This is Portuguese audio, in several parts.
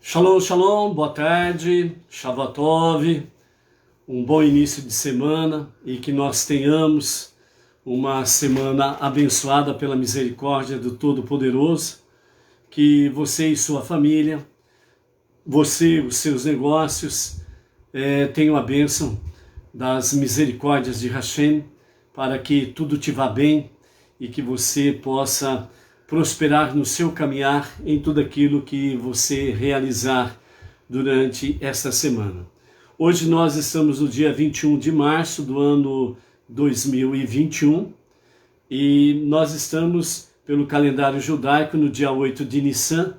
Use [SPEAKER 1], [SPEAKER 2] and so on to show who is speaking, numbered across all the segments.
[SPEAKER 1] Shalom, shalom, boa tarde, Shavuot, um bom início de semana e que nós tenhamos uma semana abençoada pela misericórdia do Todo-Poderoso, que você e sua família, você e os seus negócios tenham a bênção das misericórdias de Hashem, para que tudo te vá bem e que você possa prosperar no seu caminhar em tudo aquilo que você realizar durante esta semana. Hoje nós estamos no dia 21 de março do ano 2021 e nós estamos, pelo calendário judaico, no dia 8 de Nissan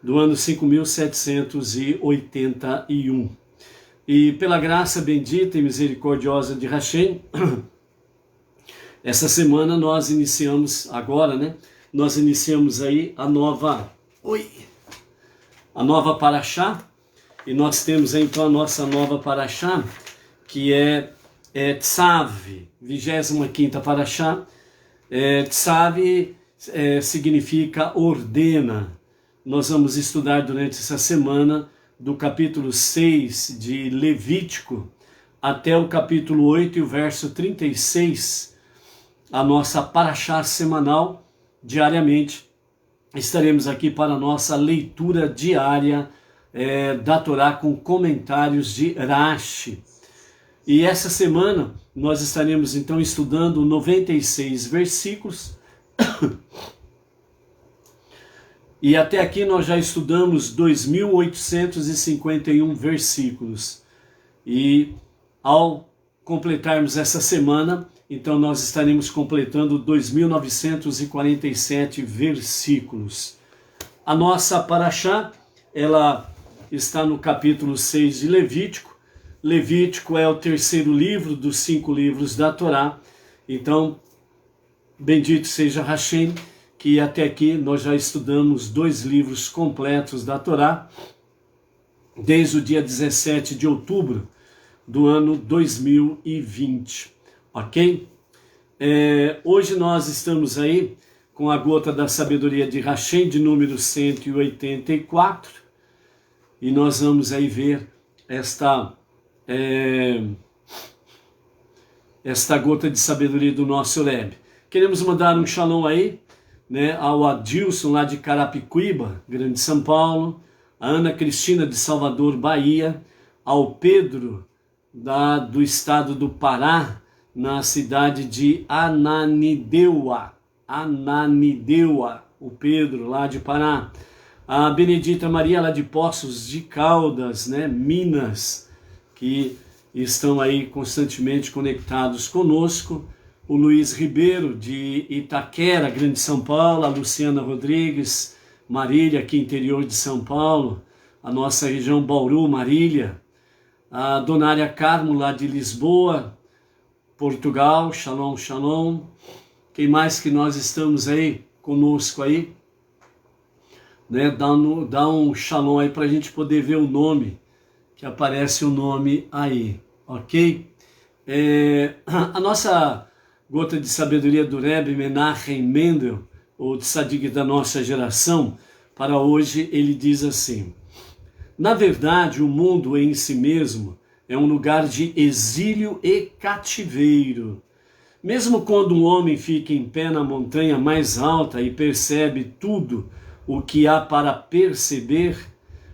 [SPEAKER 1] do ano 5781. E pela graça bendita e misericordiosa de Hashem, essa semana nós iniciamos agora, nós iniciamos aí a nova Parashá, e nós temos aí então a nossa nova Parashá, que é Tzav, 25ª Parashá. Tzav significa ordena. Nós vamos estudar durante essa semana do capítulo 6 de Levítico até o capítulo 8 e o verso 36, a nossa Parashá semanal. Diariamente estaremos aqui para a nossa leitura diária da Torá com comentários de Rashi. E essa semana nós estaremos então estudando 96 versículos. E até aqui nós já estudamos 2.851 versículos. E ao completarmos essa semana, então nós estaremos completando 2.947 versículos. A nossa Parashá, ela está no capítulo 6 de Levítico. Levítico é o terceiro livro dos 5 livros da Torá. Então, bendito seja Hashem, que até aqui nós já estudamos 2 livros completos da Torá, desde o dia 17 de outubro do ano 2020. Ok? Hoje nós estamos aí com a gota da sabedoria de Hashem, de número 184, e nós vamos aí ver esta gota de sabedoria do nosso Rebbe. Queremos mandar um shalom aí, ao Adilson lá de Carapicuíba, Grande São Paulo, a Ana Cristina de Salvador, Bahia, ao Pedro do estado do Pará, na cidade de Ananindeua, o Pedro lá de Pará, a Benedita Maria lá de Poços de Caldas, Minas, que estão aí constantemente conectados conosco, o Luiz Ribeiro de Itaquera, Grande São Paulo, a Luciana Rodrigues, Marília, aqui interior de São Paulo, a nossa região Bauru, Marília, a Donária Carmo lá de Lisboa, Portugal, shalom, shalom. Quem mais que nós estamos aí conosco aí? Dá um shalom aí para a gente poder ver o nome, que aparece o nome aí, ok? A nossa gota de sabedoria do Rebbe Menachem Mendel, o tzadik da nossa geração, para hoje ele diz assim: na verdade, o mundo em si mesmo é um lugar de exílio e cativeiro. Mesmo quando um homem fica em pé na montanha mais alta e percebe tudo o que há para perceber,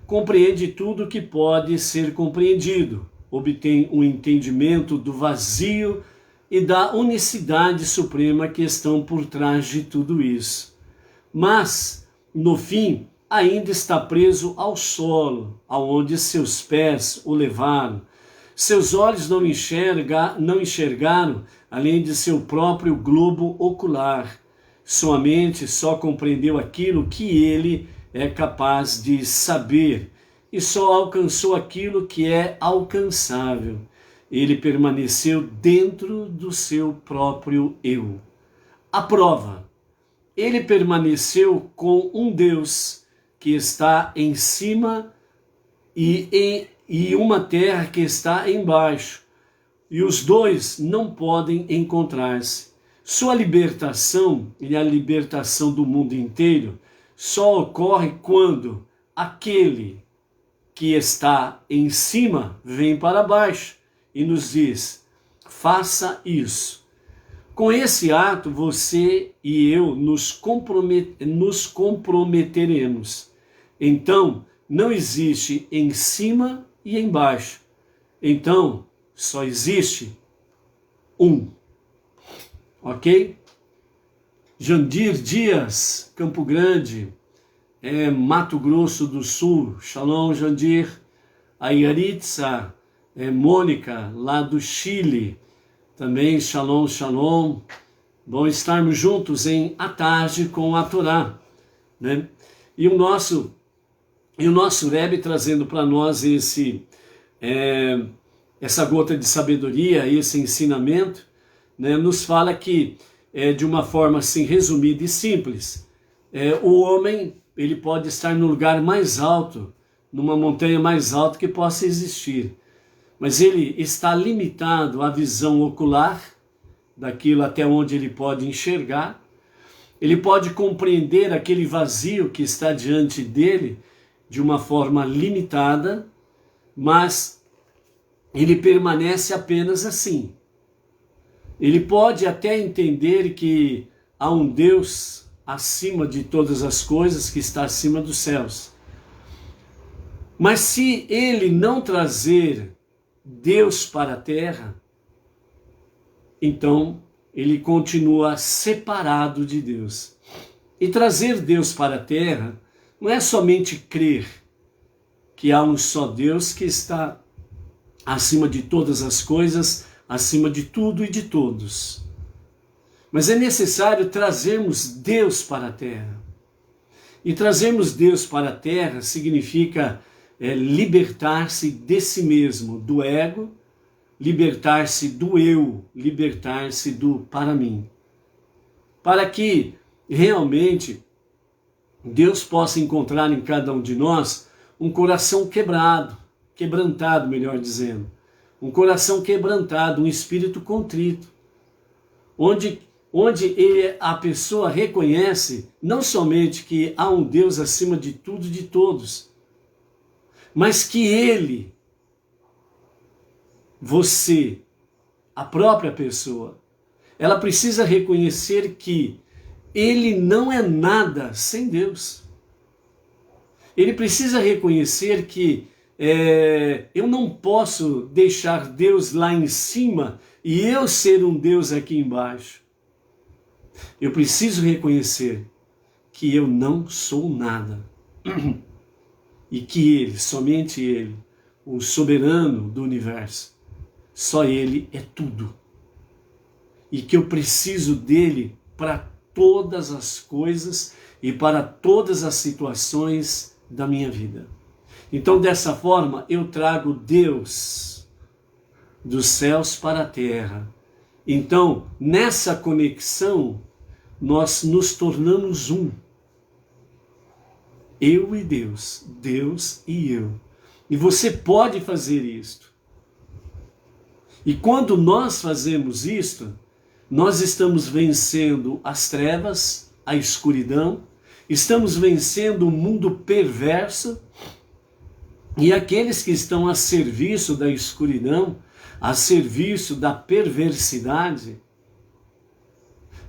[SPEAKER 1] compreende tudo o que pode ser compreendido, obtém um entendimento do vazio e da unicidade suprema que estão por trás de tudo isso. Mas, no fim, ainda está preso ao solo, aonde seus pés o levaram. Seus olhos não enxergaram além de seu próprio globo ocular. Sua mente só compreendeu aquilo que ele é capaz de saber e só alcançou aquilo que é alcançável. Ele permaneceu dentro do seu próprio eu. A prova: ele permaneceu com um Deus que está em cima e uma terra que está embaixo, e os dois não podem encontrar-se. Sua libertação e a libertação do mundo inteiro só ocorre quando aquele que está em cima vem para baixo e nos diz: faça isso. Com esse ato, você e eu nos comprometeremos. Então, não existe em cima e embaixo. Então, só existe um. Ok? Jandir Dias, Campo Grande, Mato Grosso do Sul. Shalom, Jandir. A Yaritza, Mônica, lá do Chile. Também, shalom, shalom. Bom estarmos juntos em A Tarde com a Torá, né? E o nosso Rebbe trazendo para nós essa gota de sabedoria, esse ensinamento, né, nos fala que, de uma forma assim resumida e simples, o homem ele pode estar no lugar mais alto, numa montanha mais alta que possa existir, mas ele está limitado à visão ocular, daquilo até onde ele pode enxergar. Ele pode compreender aquele vazio que está diante dele de uma forma limitada, mas ele permanece apenas assim. Ele pode até entender que há um Deus acima de todas as coisas, que está acima dos céus. Mas se ele não trazer Deus para a terra, então ele continua separado de Deus. E trazer Deus para a terra não é somente crer que há um só Deus que está acima de todas as coisas, acima de tudo e de todos. Mas é necessário trazermos Deus para a terra. E trazermos Deus para a terra significa libertar-se de si mesmo, do ego, libertar-se do eu, libertar-se do para mim. Para que realmente Deus possa encontrar em cada um de nós um coração quebrantado, melhor dizendo. Um coração quebrantado, um espírito contrito. Onde a pessoa reconhece não somente que há um Deus acima de tudo e de todos, mas que ele, você, a própria pessoa, ela precisa reconhecer que ele não é nada sem Deus. Ele precisa reconhecer que eu não posso deixar Deus lá em cima e eu ser um Deus aqui embaixo. Eu preciso reconhecer que eu não sou nada. E que ele, somente ele, o soberano do universo, só ele é tudo. E que eu preciso dele para todas as coisas e para todas as situações da minha vida. Então, dessa forma, eu trago Deus dos céus para a terra. Então, nessa conexão, nós nos tornamos um. Eu e Deus, Deus e eu. E você pode fazer isto. E quando nós fazemos isto, nós estamos vencendo as trevas, a escuridão, estamos vencendo o mundo perverso, e aqueles que estão a serviço da escuridão, a serviço da perversidade,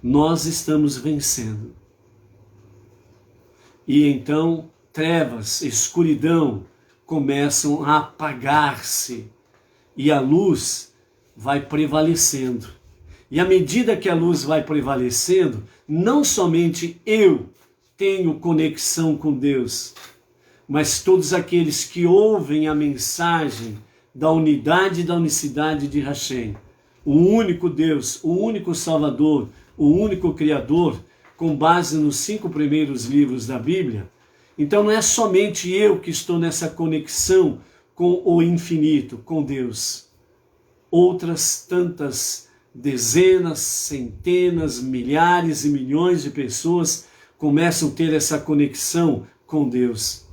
[SPEAKER 1] nós estamos vencendo. E então trevas, escuridão começam a apagar-se e a luz vai prevalecendo. E à medida que a luz vai prevalecendo, não somente eu tenho conexão com Deus, mas todos aqueles que ouvem a mensagem da unidade e da unicidade de Hashem, o único Deus, o único Salvador, o único Criador, com base nos 5 primeiros livros da Bíblia. Então não é somente eu que estou nessa conexão com o infinito, com Deus. Outras tantas dezenas, centenas, milhares e milhões de pessoas começam a ter essa conexão com Deus.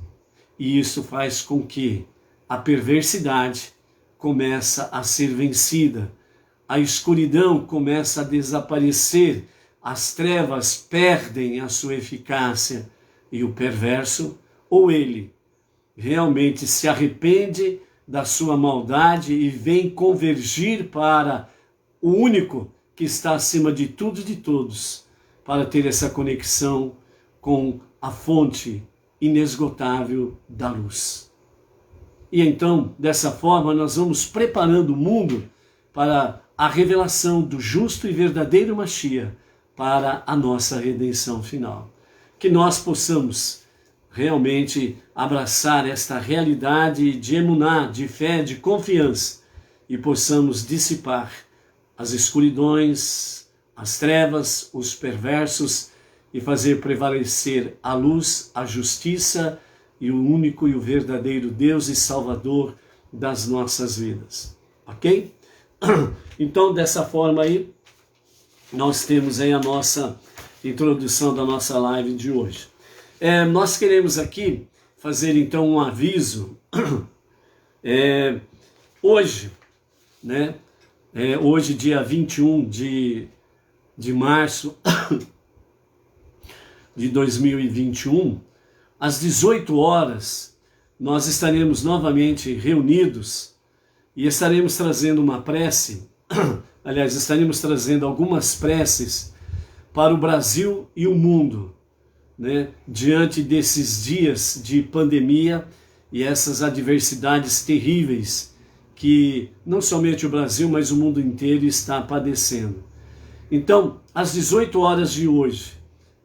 [SPEAKER 1] E isso faz com que a perversidade começa a ser vencida, a escuridão começa a desaparecer, as trevas perdem a sua eficácia e o perverso, ou ele realmente se arrepende da sua maldade e vem convergir para o único que está acima de tudo e de todos, para ter essa conexão com a fonte inesgotável da luz. E então, dessa forma, nós vamos preparando o mundo para a revelação do justo e verdadeiro Mashiach, para a nossa redenção final. Que nós possamos realmente abraçar esta realidade de emuná, de fé, de confiança, e possamos dissipar as escuridões, as trevas, os perversos, e fazer prevalecer a luz, a justiça e o único e o verdadeiro Deus e Salvador das nossas vidas. Ok? Então, dessa forma aí, nós temos aí a nossa introdução da nossa live de hoje. Nós queremos aqui fazer então um aviso. Hoje, né? Hoje, dia 21 de março de 2021, às 18 horas, nós estaremos novamente reunidos e estaremos trazendo uma prece, aliás, estaremos trazendo algumas preces para o Brasil e o mundo, né? Diante desses dias de pandemia e essas adversidades terríveis que não somente o Brasil, mas o mundo inteiro está padecendo. Então, às 18 horas de hoje,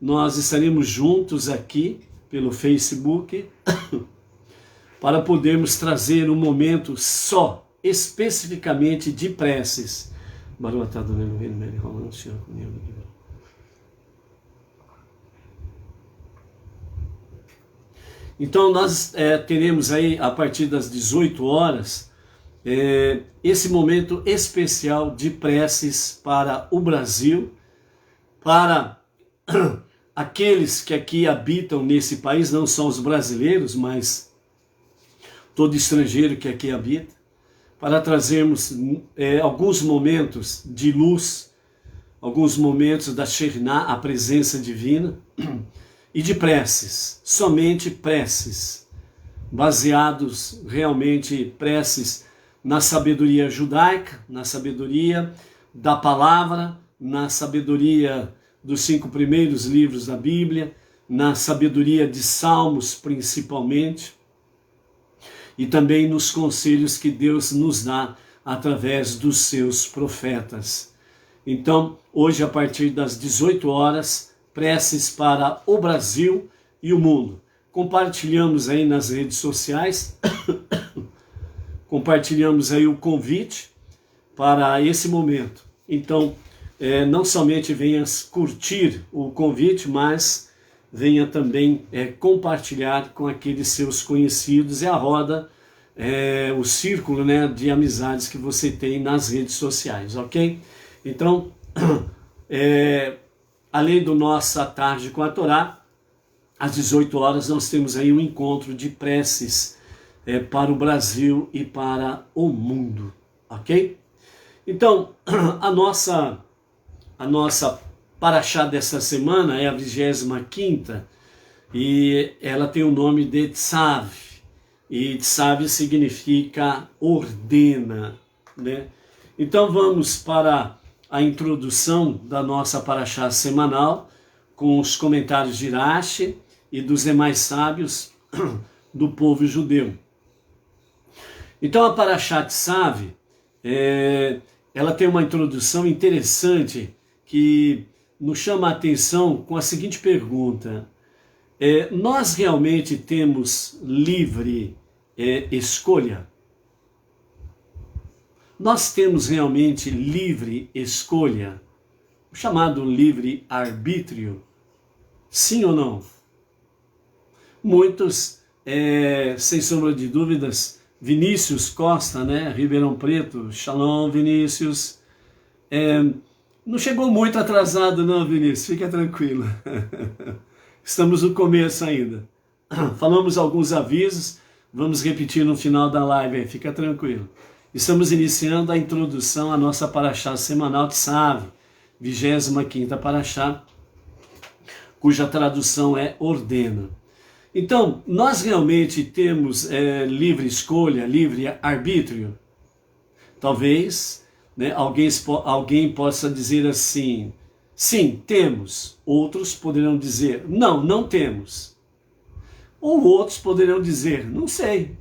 [SPEAKER 1] nós estaremos juntos aqui pelo Facebook para podermos trazer um momento só, especificamente de preces. Então nós teremos aí, a partir das 18 horas, esse momento especial de preces para o Brasil, para aqueles que aqui habitam nesse país, não só os brasileiros, mas todo estrangeiro que aqui habita, para trazermos alguns momentos de luz, alguns momentos da Shekhinah, a presença divina, e de preces, somente preces, baseados realmente preces na sabedoria judaica, na sabedoria da palavra, na sabedoria dos 5 primeiros livros da Bíblia, na sabedoria de Salmos principalmente, e também nos conselhos que Deus nos dá através dos seus profetas. Então, hoje a partir das 18 horas, preces para o Brasil e o mundo. Compartilhamos aí nas redes sociais, compartilhamos aí o convite para esse momento. Então, não somente venha curtir o convite, mas venha também compartilhar com aqueles seus conhecidos e a roda, o círculo, né, de amizades que você tem nas redes sociais, ok? Então, além do nossa tarde com a Torá, às 18 horas nós temos aí um encontro de preces para o Brasil e para o mundo, ok? Então, a nossa paraxá dessa semana é a 25ª e ela tem o nome de Tzav. E Tzav significa ordena, né? Então vamos para a introdução da nossa paraxá semanal com os comentários de Rashi e dos demais sábios do povo judeu. Então a paraxá Tzav, ela tem uma introdução interessante que nos chama a atenção com a seguinte pergunta: nós realmente temos livre escolha? Nós temos realmente livre escolha? O chamado livre arbítrio? Sim ou não? Muitos, sem sombra de dúvidas, Vinícius Costa, né, Ribeirão Preto, Shalom Vinícius, não chegou muito atrasado não, Vinícius, fica tranquilo. Estamos no começo ainda. Falamos alguns avisos, vamos repetir no final da live, fica tranquilo. Estamos iniciando a introdução à nossa paraxá semanal de Tzav, 25ª paraxá, cuja tradução é ordena. Então, nós realmente temos livre escolha, livre arbítrio? Talvez, né, alguém possa dizer assim, sim, temos. Outros poderão dizer, não, não temos. Ou outros poderão dizer, não sei.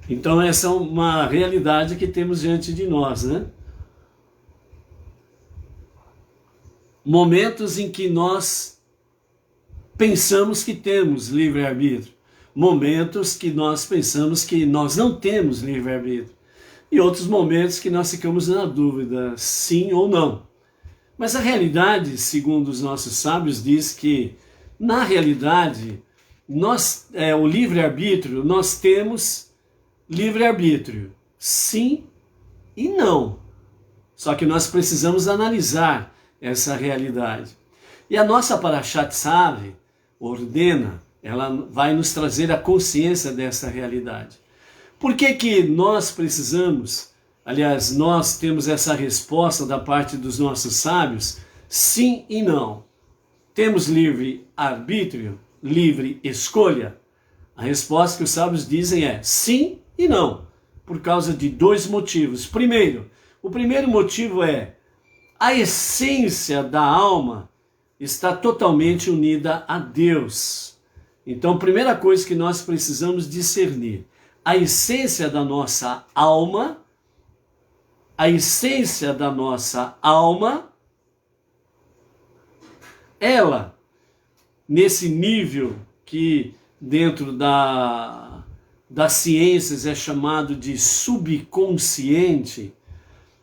[SPEAKER 1] Então essa é uma realidade que temos diante de nós, né? Momentos em que nós pensamos que temos livre-arbítrio. Momentos que nós pensamos que nós não temos livre-arbítrio. E outros momentos que nós ficamos na dúvida, sim ou não. Mas a realidade, segundo os nossos sábios, diz que, na realidade, o livre-arbítrio, nós temos livre-arbítrio, sim e não. Só que nós precisamos analisar essa realidade. E a nossa Parashat Tzav ordena, ela vai nos trazer a consciência dessa realidade. Por que que nós precisamos, aliás, nós temos essa resposta da parte dos nossos sábios, sim e não? Temos livre arbítrio, livre escolha? A resposta que os sábios dizem é sim e não, por causa de dois motivos. Primeiro, o primeiro motivo é a essência da alma está totalmente unida a Deus. Então, a primeira coisa que nós precisamos discernir, a essência da nossa alma, ela, nesse nível que dentro das ciências é chamado de subconsciente,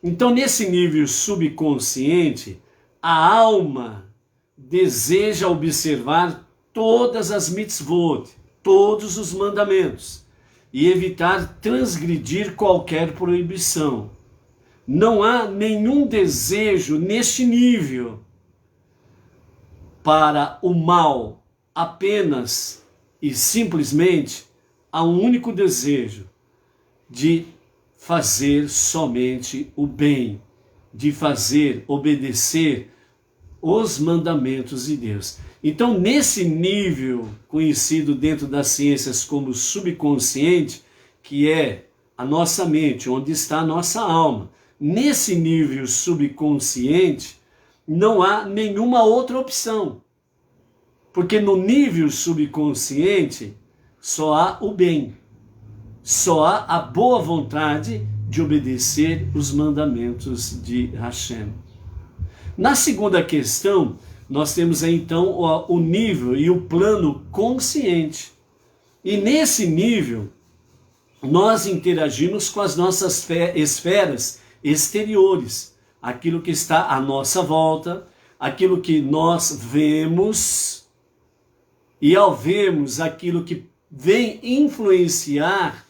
[SPEAKER 1] então nesse nível subconsciente, a alma deseja observar todas as mitzvot, todos os mandamentos, e evitar transgredir qualquer proibição. Não há nenhum desejo neste nível para o mal, apenas e simplesmente há um único desejo de fazer somente o bem, de fazer obedecer os mandamentos de Deus. Então, nesse nível conhecido dentro das ciências como subconsciente, que é a nossa mente, onde está a nossa alma, nesse nível subconsciente, não há nenhuma outra opção. Porque no nível subconsciente, só há o bem, só há a boa vontade de obedecer os mandamentos de Hashem. Na segunda questão, nós temos aí então o nível e o plano consciente. E nesse nível, nós interagimos com as nossas esferas exteriores, aquilo que está à nossa volta, aquilo que nós vemos, e ao vermos aquilo que vem influenciar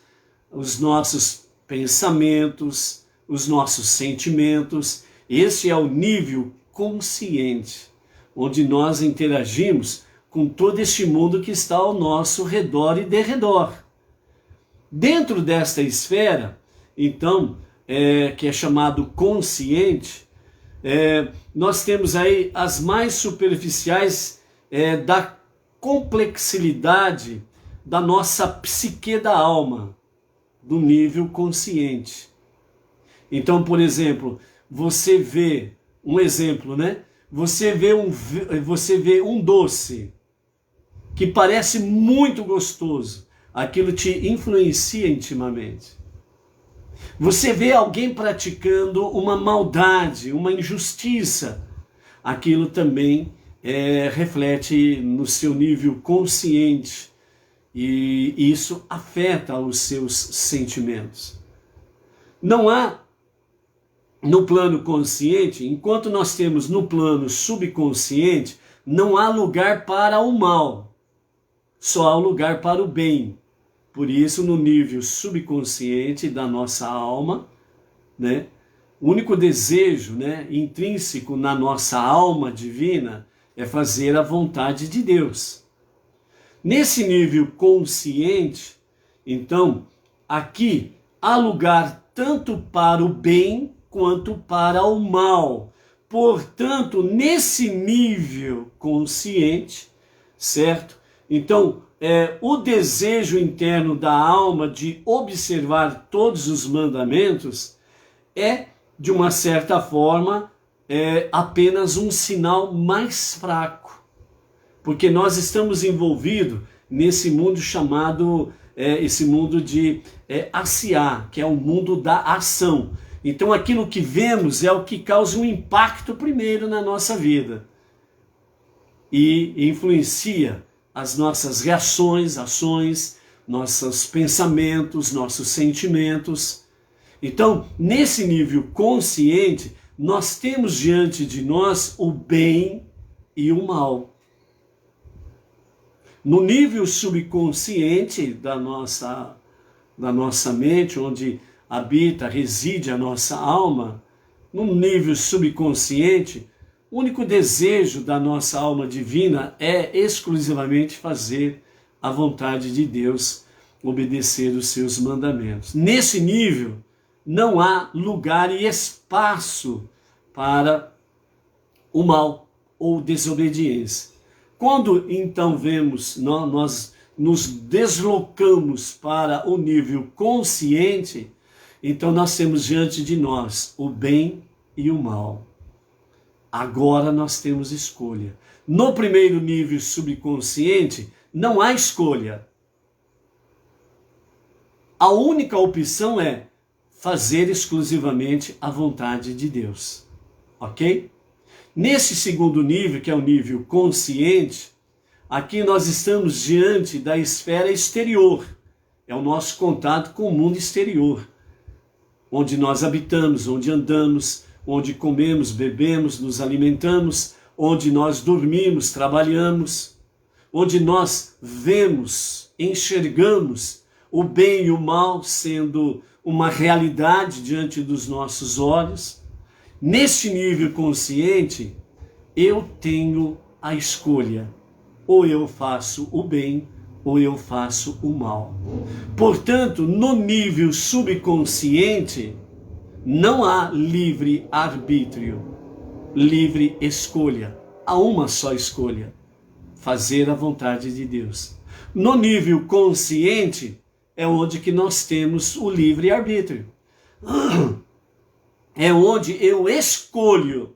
[SPEAKER 1] os nossos pensamentos, os nossos sentimentos, esse é o nível consciente, onde nós interagimos com todo este mundo que está ao nosso redor e derredor. Dentro desta esfera, então, que é chamado consciente, nós temos aí as mais superficiais da complexidade da nossa psique da alma, do nível consciente. Então, por exemplo, você vê, um exemplo, né? Você vê um doce que parece muito gostoso, aquilo te influencia intimamente. Você vê alguém praticando uma maldade, uma injustiça, aquilo também reflete no seu nível consciente e isso afeta os seus sentimentos. Não há no plano consciente, enquanto nós temos no plano subconsciente, não há lugar para o mal, só há lugar para o bem. Por isso, no nível subconsciente da nossa alma, né, o único desejo, né, intrínseco na nossa alma divina é fazer a vontade de Deus. Nesse nível consciente, então, aqui há lugar tanto para o bem quanto para o mal. Portanto, nesse nível consciente, certo? Então, o desejo interno da alma de observar todos os mandamentos é, de uma certa forma, apenas um sinal mais fraco. Porque nós estamos envolvidos nesse mundo chamado, esse mundo de Asiá, que é o mundo da ação. Então aquilo que vemos é o que causa um impacto primeiro na nossa vida. E influencia as nossas reações, ações, nossos pensamentos, nossos sentimentos. Então, nesse nível consciente, nós temos diante de nós o bem e o mal. No nível subconsciente da nossa mente, onde habita, reside a nossa alma, no nível subconsciente, o único desejo da nossa alma divina é exclusivamente fazer a vontade de Deus, obedecer os seus mandamentos. Nesse nível, não há lugar e espaço para o mal ou desobediência. Quando então nós nos deslocamos para o nível consciente, então nós temos diante de nós o bem e o mal. Agora nós temos escolha. No primeiro nível subconsciente, não há escolha. A única opção é fazer exclusivamente a vontade de Deus. Ok? Nesse segundo nível, que é o nível consciente, aqui nós estamos diante da esfera exterior. É o nosso contato com o mundo exterior, onde nós habitamos, onde andamos, onde comemos, bebemos, nos alimentamos, onde nós dormimos, trabalhamos, onde nós vemos, enxergamos o bem e o mal sendo uma realidade diante dos nossos olhos. Neste nível consciente, eu tenho a escolha. Ou eu faço o bem, ou eu faço o mal. Portanto, no nível subconsciente, não há livre arbítrio, livre escolha. Há uma só escolha: fazer a vontade de Deus. No nível consciente é onde que nós temos o livre arbítrio. É onde eu escolho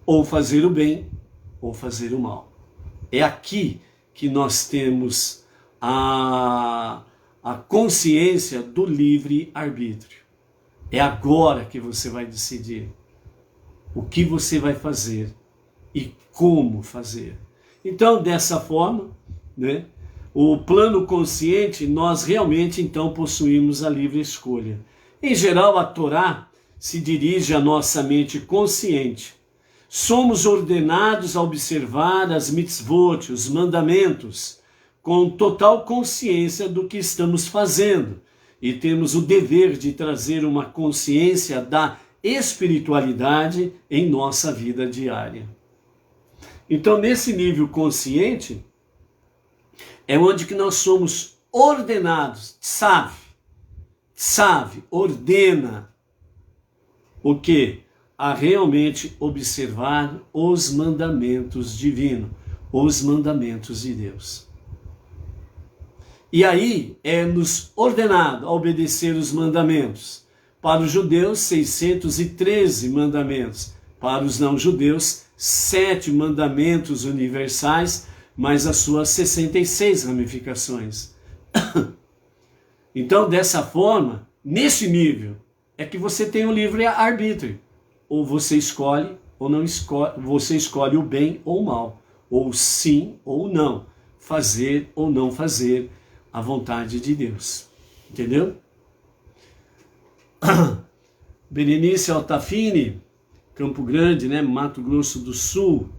[SPEAKER 1] ou fazer o bem ou fazer o mal. É aqui que nós temos a consciência do livre-arbítrio. É agora que você vai decidir o que você vai fazer e como fazer. Então, dessa forma, né, o plano consciente, nós realmente então possuímos a livre escolha. Em geral, a Torá se dirige à nossa mente consciente. Somos ordenados a observar as mitzvot, os mandamentos, com total consciência do que estamos fazendo. E temos o dever de trazer uma consciência da espiritualidade em nossa vida diária. Então, nesse nível consciente, é onde que nós somos ordenados, ordena o quê? A realmente observar os mandamentos divinos, os mandamentos de Deus. E aí é-nos ordenado a obedecer os mandamentos. Para os judeus, 613 mandamentos. Para os não-judeus, 7 mandamentos universais, mais as suas 66 ramificações. Então, dessa forma, nesse nível, é que você tem o livre-arbítrio. Ou você escolhe ou não escolhe, você escolhe o bem ou o mal, ou sim ou não, fazer ou não fazer a vontade de Deus. Entendeu? Berenice Altafini, Campo Grande, né, Mato Grosso do Sul.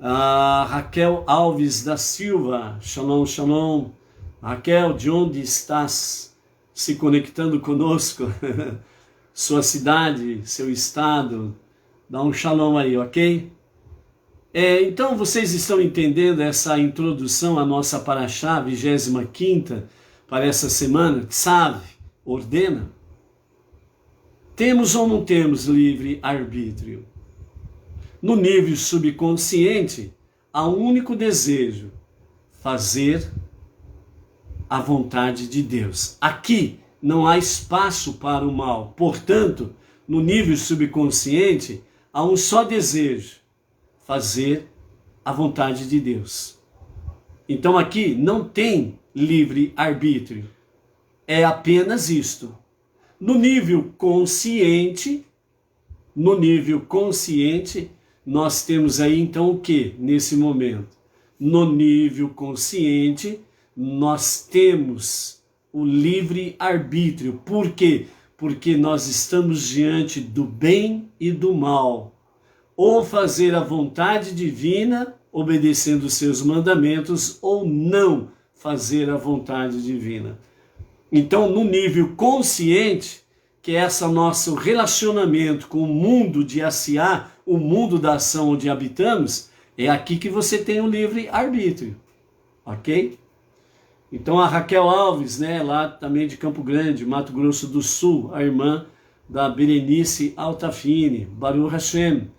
[SPEAKER 1] A Raquel Alves da Silva, shalom, shalom. Raquel, de onde estás se conectando conosco? Sua cidade, seu estado, dá um shalom aí, ok? Então vocês estão entendendo essa introdução à nossa paraxá, 25ª, para essa semana, Tzav, ordena? Temos ou não temos livre arbítrio? No nível subconsciente, há um único desejo: fazer a vontade de Deus. Aqui não há espaço para o mal. Portanto, no nível subconsciente, há um só desejo: fazer a vontade de Deus. Então aqui não tem livre-arbítrio. É apenas isto. No nível consciente, nós temos aí então o que nesse momento? No nível consciente, nós temos o livre-arbítrio. Por quê? Porque nós estamos diante do bem e do mal. Ou fazer a vontade divina, obedecendo os seus mandamentos, ou não fazer a vontade divina. Então, no nível consciente, que é esse nosso relacionamento com o mundo de Asiá, o mundo da ação onde habitamos, é aqui que você tem o livre-arbítrio, ok? Então a Raquel Alves, né, lá também de Campo Grande, Mato Grosso do Sul, a irmã da Berenice Altafine, Baruch Hashem.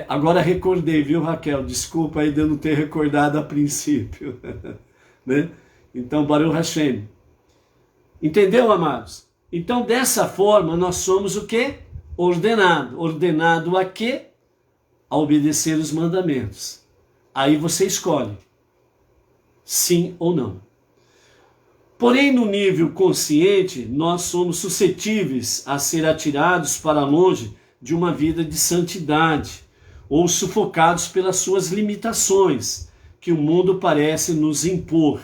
[SPEAKER 1] Agora recordei, viu, Raquel? Desculpa aí de eu não ter recordado a princípio. Né? Então, Baruch Hashem. Entendeu, amados? Então, dessa forma, nós somos o quê? Ordenado. Ordenado a quê? A obedecer os mandamentos. Aí você escolhe sim ou não. Porém, no nível consciente, nós somos suscetíveis a ser atirados para longe de uma vida de santidade, ou sufocados pelas suas limitações, que o mundo parece nos impor.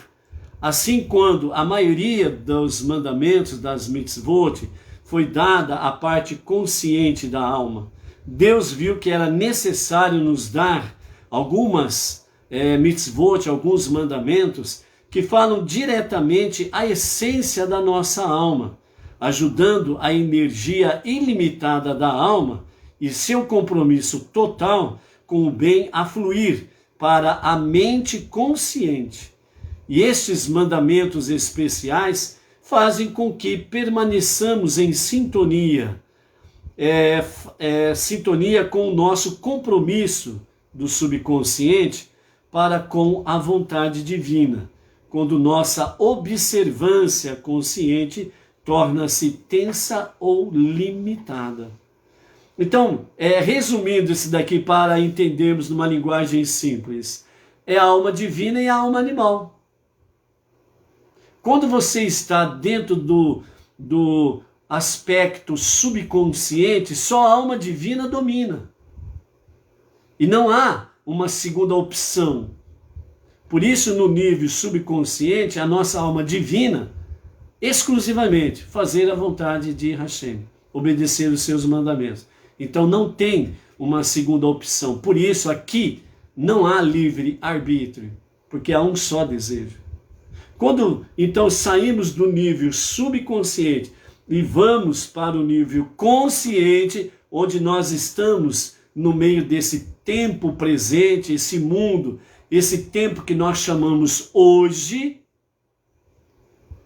[SPEAKER 1] Assim, quando a maioria dos mandamentos, das mitzvot, foi dada à parte consciente da alma, Deus viu que era necessário nos dar algumas mitzvot, alguns mandamentos, que falam diretamente à essência da nossa alma, ajudando a energia ilimitada da alma e seu compromisso total com o bem a fluir para a mente consciente. E estes mandamentos especiais fazem com que permaneçamos em sintonia, sintonia com o nosso compromisso do subconsciente para com a vontade divina, quando nossa observância consciente torna-se tensa ou limitada. Então, resumindo isso daqui para entendermos numa linguagem simples, é a alma divina e a alma animal. Quando você está dentro do aspecto subconsciente, só a alma divina domina. E não há uma segunda opção. Por isso, no nível subconsciente, a nossa alma divina, exclusivamente, fazer a vontade de Hashem, obedecer os seus mandamentos. Então não tem uma segunda opção. Por isso aqui não há livre-arbítrio, porque há um só desejo. Quando então saímos do nível subconsciente e vamos para o nível consciente, onde nós estamos no meio desse tempo presente, esse mundo, esse tempo que nós chamamos hoje,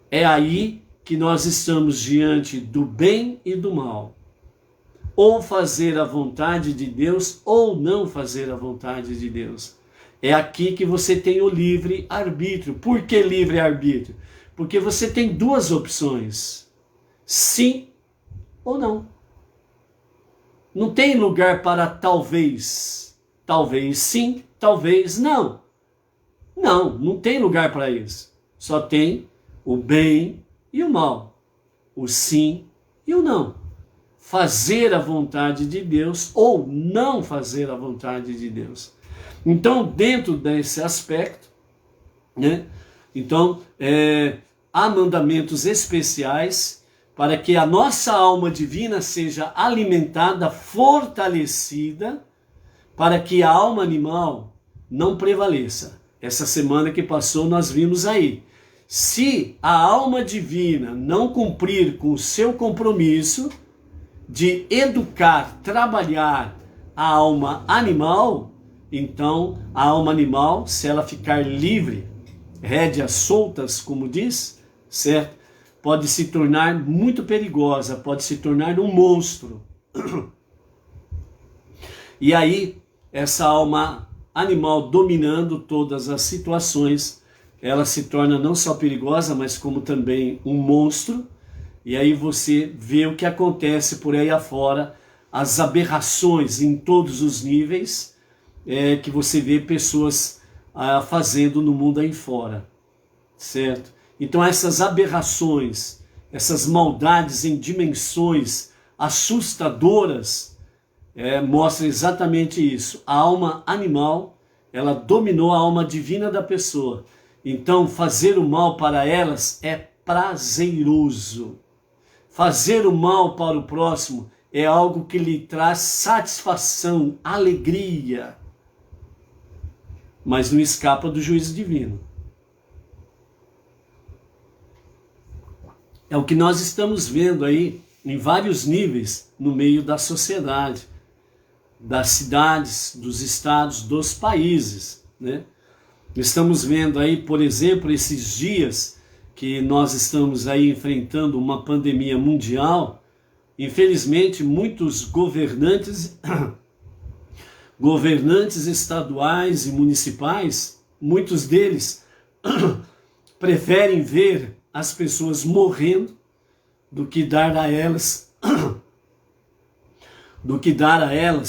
[SPEAKER 1] é aí que nós estamos diante do bem e do mal. Ou fazer a vontade de Deus, ou não fazer a vontade de Deus. É aqui que você tem o livre-arbítrio. Por que livre-arbítrio? Porque você tem duas opções. Sim ou não. Não tem lugar para talvez. Talvez sim, talvez não. Não tem lugar para isso. Só tem o bem e o mal. O sim e o não. Fazer a vontade de Deus ou não fazer a vontade de Deus. Então, dentro desse aspecto, né, então, há mandamentos especiais para que a nossa alma divina seja alimentada, fortalecida, para que a alma animal não prevaleça. Essa semana que passou nós vimos aí. Se a alma divina não cumprir com o seu compromisso de educar, trabalhar a alma animal, então a alma animal, se ela ficar livre, rédeas soltas, como diz, certo? Pode se tornar muito perigosa, pode se tornar um monstro. E aí, essa alma animal dominando todas as situações, ela se torna não só perigosa, mas como também um monstro. E aí você vê o que acontece por aí afora, as aberrações em todos os níveis, que você vê pessoas fazendo no mundo aí fora, certo? Então essas aberrações, essas maldades em dimensões assustadoras, mostram exatamente isso. A alma animal, ela dominou a alma divina da pessoa. Então fazer o mal para elas é prazeroso. Fazer o mal para o próximo é algo que lhe traz satisfação, alegria, mas não escapa do juízo divino. É o que nós estamos vendo aí em vários níveis no meio da sociedade, das cidades, dos estados, dos países, né? Estamos vendo aí, por exemplo, esses dias que nós estamos aí enfrentando uma pandemia mundial. Infelizmente, muitos governantes estaduais e municipais, muitos deles preferem ver as pessoas morrendo do que dar a elas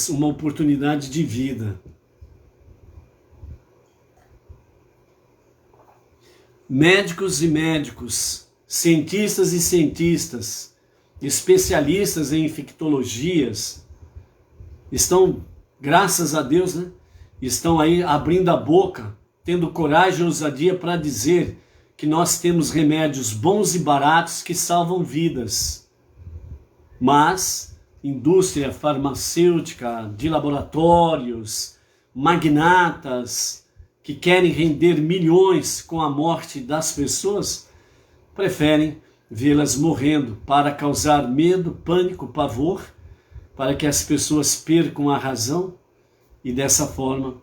[SPEAKER 1] uma oportunidade de vida. Médicos e médicos, cientistas e cientistas, especialistas em infectologias, estão, graças a Deus, né, estão aí abrindo a boca, tendo coragem e ousadia para dizer que nós temos remédios bons e baratos que salvam vidas. Mas indústria farmacêutica, de laboratórios, magnatas, que querem render milhões com a morte das pessoas, preferem vê-las morrendo para causar medo, pânico, pavor, para que as pessoas percam a razão e dessa forma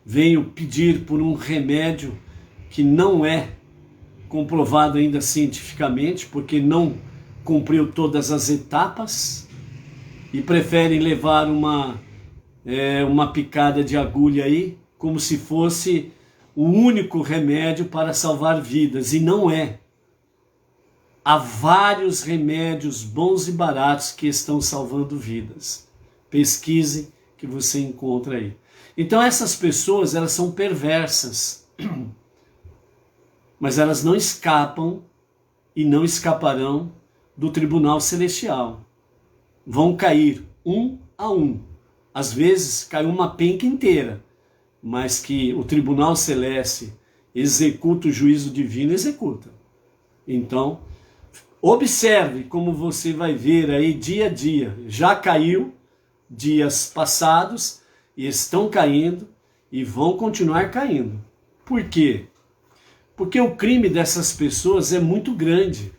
[SPEAKER 1] venham pedir por um remédio que não é comprovado ainda cientificamente, porque não cumpriu todas as etapas, e preferem levar uma picada de agulha aí, como se fosse o único remédio para salvar vidas, e não é. Há vários remédios bons e baratos que estão salvando vidas. Pesquise que você encontra aí. Então essas pessoas, elas são perversas, mas elas não escapam e não escaparão do tribunal celestial. Vão cair um a um. Às vezes cai uma penca inteira, mas que o tribunal celeste executa o juízo divino, executa. Então, observe como você vai ver aí dia a dia. Já caiu dias passados, e estão caindo e vão continuar caindo. Por quê? Porque o crime dessas pessoas é muito grande.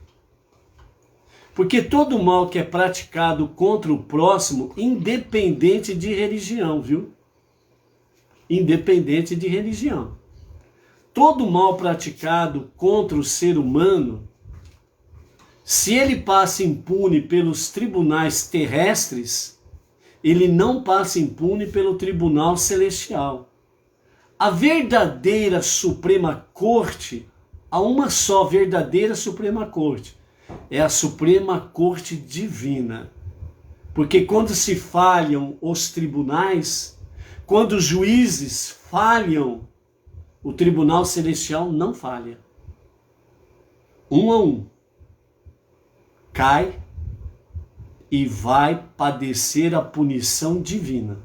[SPEAKER 1] Porque todo mal que é praticado contra o próximo, independente de religião, viu? Independente de religião. Todo mal praticado contra o ser humano, se ele passa impune pelos tribunais terrestres, ele não passa impune pelo tribunal celestial. A verdadeira Suprema Corte, há uma só verdadeira Suprema Corte, é a Suprema Corte Divina. Porque quando se falham os tribunais, quando os juízes falham, o tribunal celestial não falha. Um a um. Cai e vai padecer a punição divina.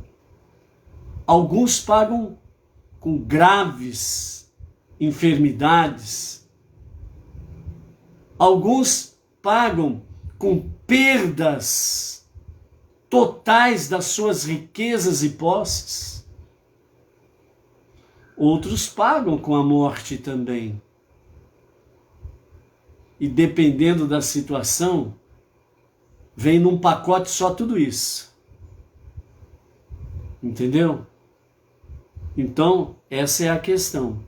[SPEAKER 1] Alguns pagam com graves enfermidades. Alguns pagam com perdas totais das suas riquezas e posses. Outros pagam com a morte também. E dependendo da situação, vem num pacote só tudo isso. Entendeu? Então, essa é a questão.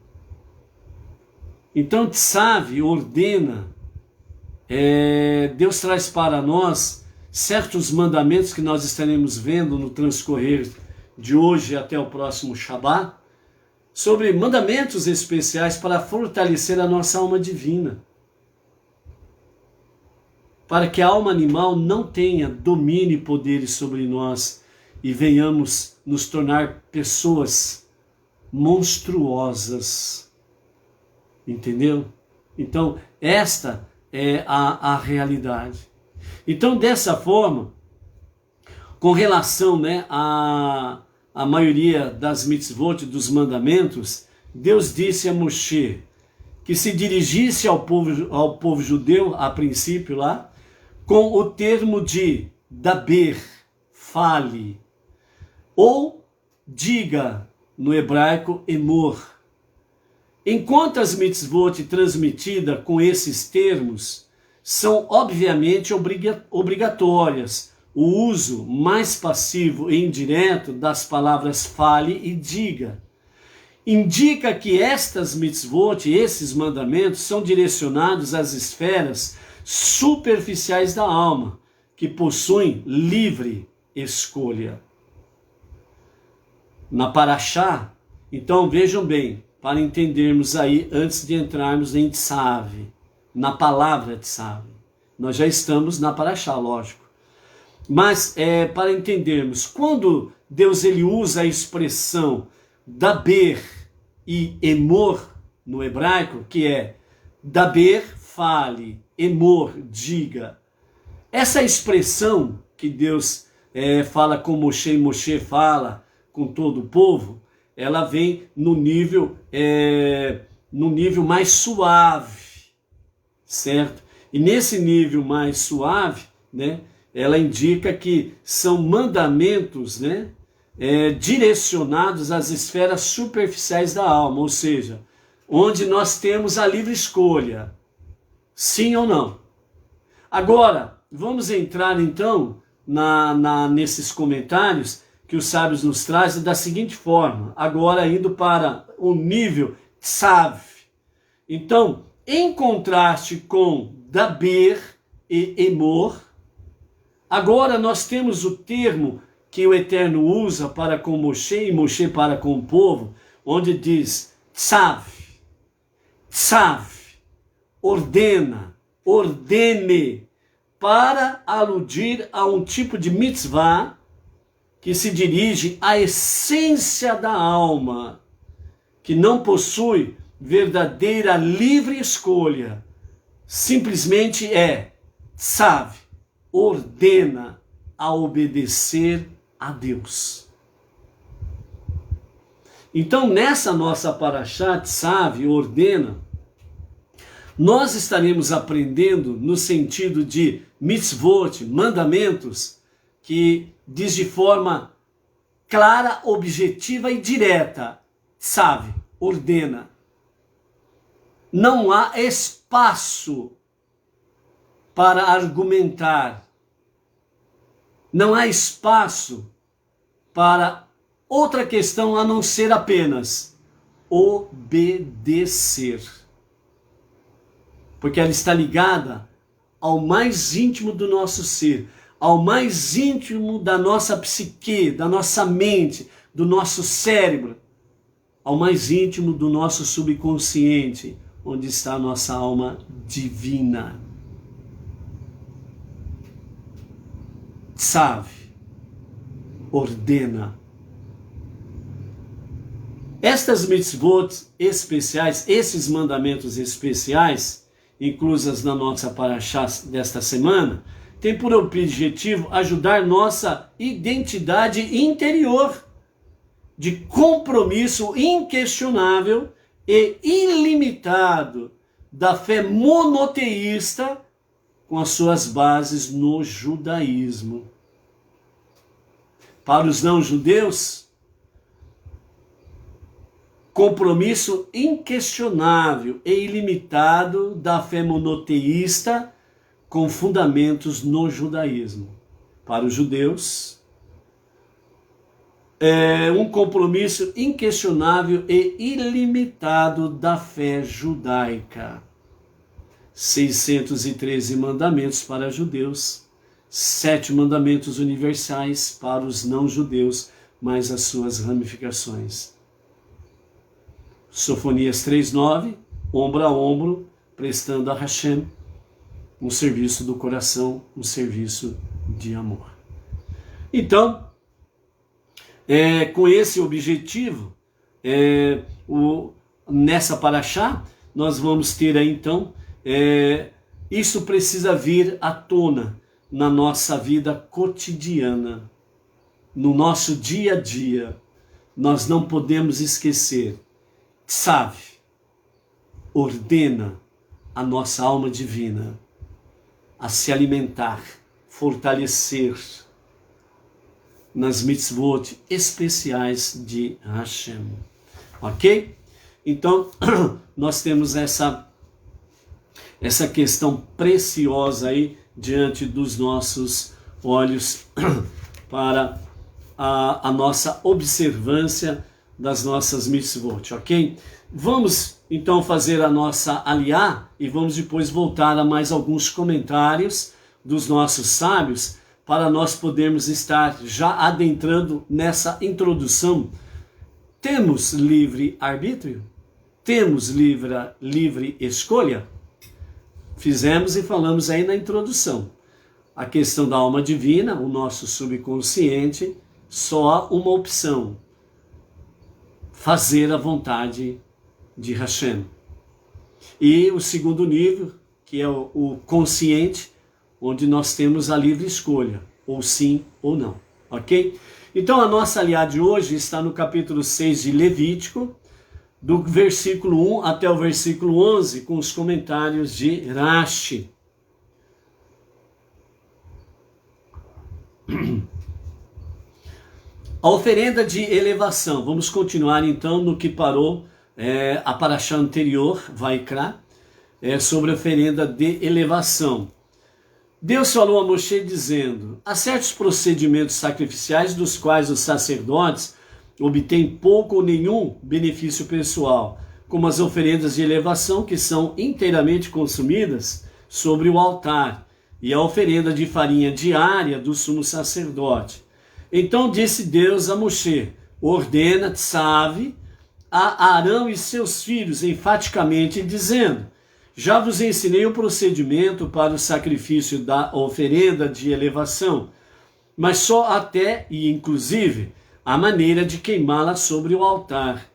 [SPEAKER 1] Então, Tzav ordena, Deus traz para nós certos mandamentos que nós estaremos vendo no transcorrer de hoje até o próximo Shabat, sobre mandamentos especiais para fortalecer a nossa alma divina. Para que a alma animal não tenha domínio e poderes sobre nós e venhamos nos tornar pessoas monstruosas. Entendeu? Então, esta é a realidade. Então, dessa forma, com relação, né, à maioria das mitzvot, dos mandamentos, Deus disse a Moshe que se dirigisse ao povo judeu, a princípio lá, com o termo de daber, fale, ou diga, no hebraico, emor. Enquanto as mitzvot transmitidas com esses termos são obviamente obrigatórias, o uso mais passivo e indireto das palavras fale e diga indica que estas mitzvot, esses mandamentos, são direcionados às esferas superficiais da alma, que possuem livre escolha. Na Parashá, então vejam bem, para entendermos aí, antes de entrarmos em Tzav, na palavra Tzav. Nós já estamos na Parashá, lógico. Mas para entendermos, quando Deus ele usa a expressão daber e emor no hebraico, que é daber, fale, emor, diga. Essa expressão que Deus fala com Moshe e Moshe fala com todo o povo, ela vem no nível mais suave, certo? E nesse nível mais suave, né, ela indica que são mandamentos, né, direcionados às esferas superficiais da alma, ou seja, onde nós temos a livre escolha, sim ou não. Agora, vamos entrar então nesses comentários que os sábios nos trazem da seguinte forma, agora indo para o nível Tzav. Então, em contraste com daber e emor, agora nós temos o termo que o Eterno usa para com Moshe e Moshe para com o povo, onde diz Tzav, Tzav, ordena, ordene, para aludir a um tipo de mitzvah que se dirige à essência da alma, que não possui verdadeira livre escolha, simplesmente Tzav, ordena a obedecer a Deus. Então, nessa nossa Parashá, Tzav, ordena, nós estaremos aprendendo no sentido de mitzvot, mandamentos, que diz de forma clara, objetiva e direta, Tzav, ordena. Não há espaço para argumentar. Não há espaço para outra questão a não ser apenas obedecer. Porque ela está ligada ao mais íntimo do nosso ser, ao mais íntimo da nossa psique, da nossa mente, do nosso cérebro, ao mais íntimo do nosso subconsciente, onde está a nossa alma divina. Tzav, ordena. Estas mitzvot especiais, esses mandamentos especiais, inclusas na nossa Parashá desta semana, têm por objetivo ajudar nossa identidade interior de compromisso inquestionável e ilimitado da fé monoteísta com as suas bases no judaísmo. Para os não-judeus, compromisso inquestionável e ilimitado da fé monoteísta com fundamentos no judaísmo. Para os judeus, é um compromisso inquestionável e ilimitado da fé judaica. 613 mandamentos para judeus, 7 mandamentos universais para os não-judeus, mas as suas ramificações. Sofonias 3:9, ombro a ombro, prestando a Hashem um serviço do coração, um serviço de amor. Então, com esse objetivo, nessa paraxá, nós vamos ter aí então, isso precisa vir à tona na nossa vida cotidiana, no nosso dia a dia. Nós não podemos esquecer, sabe, ordena a nossa alma divina a se alimentar, fortalecer nas mitzvot especiais de Hashem. Ok? Então, nós temos essa questão preciosa aí diante dos nossos olhos para a nossa observância das nossas mitzvot, ok? Vamos então fazer a nossa aliá e vamos depois voltar a mais alguns comentários dos nossos sábios para nós podermos estar já adentrando nessa introdução. Temos livre arbítrio? Temos livre escolha? Fizemos e falamos aí na introdução. A questão da alma divina, o nosso subconsciente, só há uma opção: fazer a vontade de Hashem. E o segundo nível, que é o consciente, onde nós temos a livre escolha, ou sim ou não, ok? Então a nossa aliá de hoje está no capítulo 6 de Levítico, do versículo 1 até o versículo 11, com os comentários de Rashi. A oferenda de elevação. Vamos continuar então no que parou a paraxá anterior, Vaikra, sobre a oferenda de elevação. Deus falou a Moshe dizendo: há certos procedimentos sacrificiais dos quais os sacerdotes obtêm pouco ou nenhum benefício pessoal, como as oferendas de elevação que são inteiramente consumidas sobre o altar, e a oferenda de farinha diária do sumo sacerdote. Então disse Deus a Moshe: ordena, tsav, a Arão e seus filhos enfaticamente, dizendo: já vos ensinei o procedimento para o sacrifício da oferenda de elevação, mas só até e inclusive a maneira de queimá-la sobre o altar.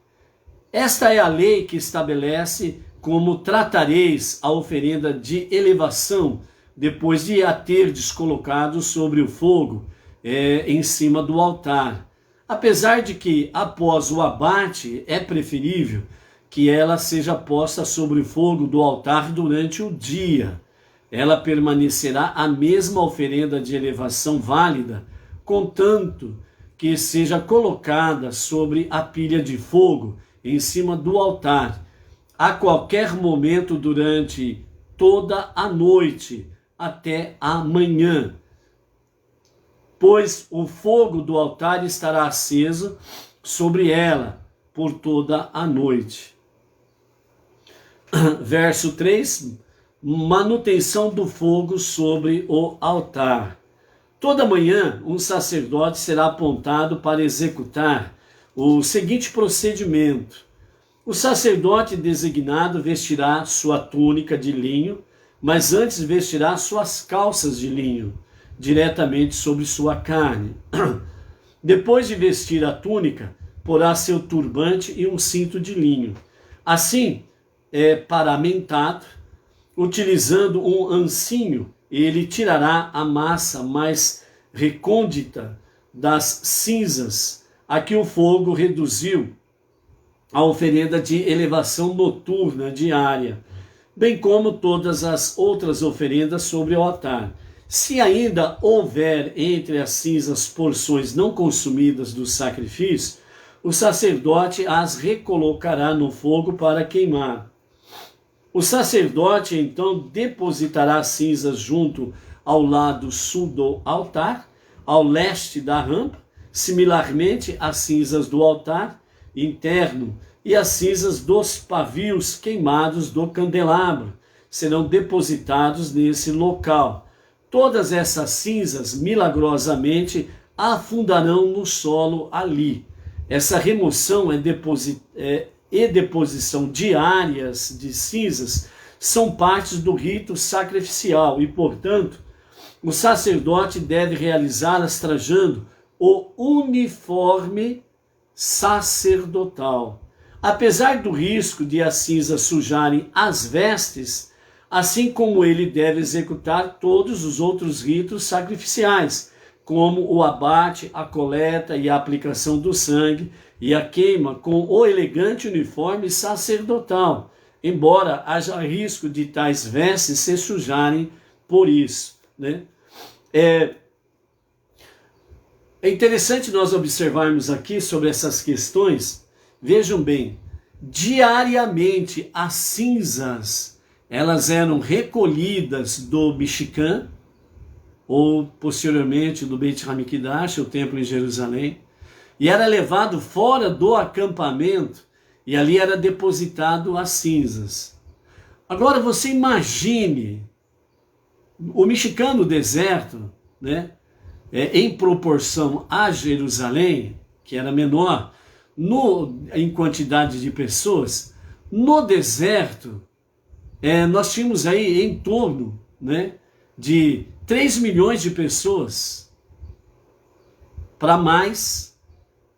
[SPEAKER 1] Esta é a lei que estabelece como tratareis a oferenda de elevação depois de a terdes colocado sobre o fogo em cima do altar. Apesar de que após o abate é preferível que ela seja posta sobre o fogo do altar durante o dia. Ela permanecerá a mesma oferenda de elevação válida, contanto que seja colocada sobre a pilha de fogo em cima do altar, a qualquer momento durante toda a noite até amanhã, pois o fogo do altar estará aceso sobre ela por toda a noite. Verso 3, manutenção do fogo sobre o altar. Toda manhã, um sacerdote será apontado para executar o seguinte procedimento. O sacerdote designado vestirá sua túnica de linho, mas antes vestirá suas calças de linho, diretamente sobre sua carne. Depois de vestir a túnica, porá seu turbante e um cinto de linho. Assim, paramentado, utilizando um ancinho, ele tirará a massa mais recôndita das cinzas, a que o fogo reduziu a oferenda de elevação noturna diária, bem como todas as outras oferendas sobre o altar. Se ainda houver entre as cinzas porções não consumidas do sacrifício, o sacerdote as recolocará no fogo para queimar. O sacerdote então depositará as cinzas junto ao lado sul do altar, ao leste da rampa, similarmente às cinzas do altar interno e as cinzas dos pavios queimados do candelabro serão depositados nesse local. Todas essas cinzas milagrosamente afundarão no solo ali. Essa remoção e deposição diárias de cinzas são partes do rito sacrificial e, portanto, o sacerdote deve realizá-las trajando o uniforme sacerdotal. Apesar do risco de as cinzas sujarem as vestes, assim como ele deve executar todos os outros ritos sacrificiais, como o abate, a coleta e a aplicação do sangue e a queima com o elegante uniforme sacerdotal, embora haja risco de tais vestes se sujarem por isso, né? É interessante nós observarmos aqui sobre essas questões. Vejam bem, diariamente as cinzas, elas eram recolhidas do Mishkan, ou posteriormente do Beit HaMikdash, o templo em Jerusalém, e era levado fora do acampamento, e ali era depositado as cinzas. Agora você imagine o Mishkan no deserto, né? Em proporção a Jerusalém, que era menor em quantidade de pessoas, no deserto, nós tínhamos aí em torno, né, de 3 milhões de pessoas, para mais,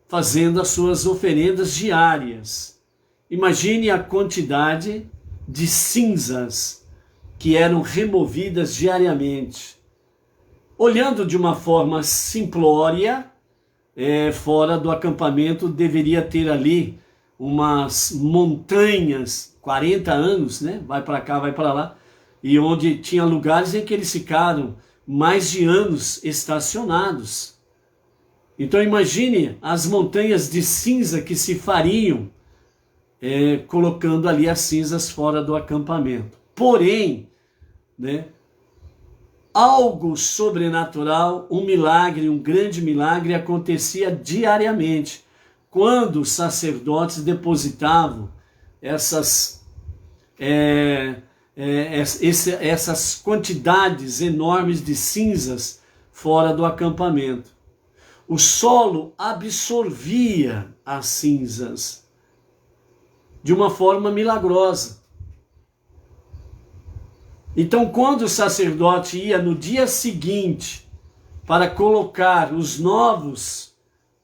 [SPEAKER 1] fazendo as suas oferendas diárias. Imagine a quantidade de cinzas que eram removidas diariamente. Olhando de uma forma simplória, fora do acampamento deveria ter ali umas montanhas, 40 anos, né? Vai para cá, vai para lá, e onde tinha lugares em que eles ficaram mais de anos estacionados. Então imagine as montanhas de cinza que se fariam colocando ali as cinzas fora do acampamento. Porém, né, algo sobrenatural, um milagre, um grande milagre acontecia diariamente, quando os sacerdotes depositavam essas quantidades enormes de cinzas fora do acampamento. O solo absorvia as cinzas de uma forma milagrosa. Então, quando o sacerdote ia no dia seguinte para colocar os novos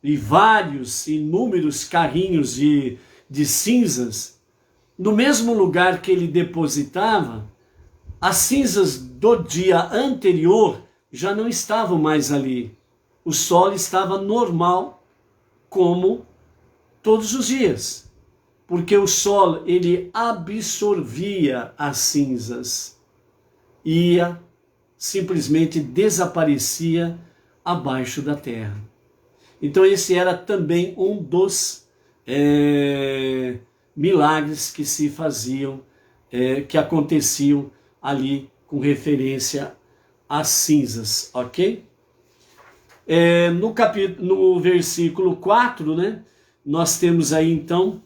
[SPEAKER 1] e vários inúmeros carrinhos de cinzas, no mesmo lugar que ele depositava, as cinzas do dia anterior já não estavam mais ali. O solo estava normal, como todos os dias, porque o solo ele absorvia as cinzas. Ia, simplesmente desaparecia abaixo da terra. Então esse era também um dos milagres que se faziam, que aconteciam ali com referência às cinzas, ok? No versículo 4, né, nós temos aí então,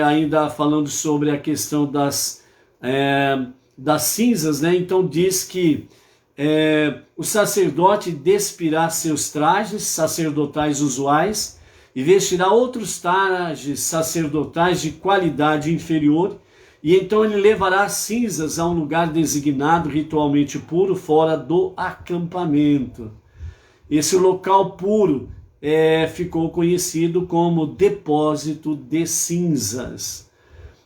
[SPEAKER 1] ainda falando sobre a questão das cinzas, né? Então diz que o sacerdote despirá seus trajes sacerdotais usuais e vestirá outros trajes sacerdotais de qualidade inferior, e então ele levará as cinzas a um lugar designado ritualmente puro fora do acampamento. Esse local puro ficou conhecido como depósito de cinzas.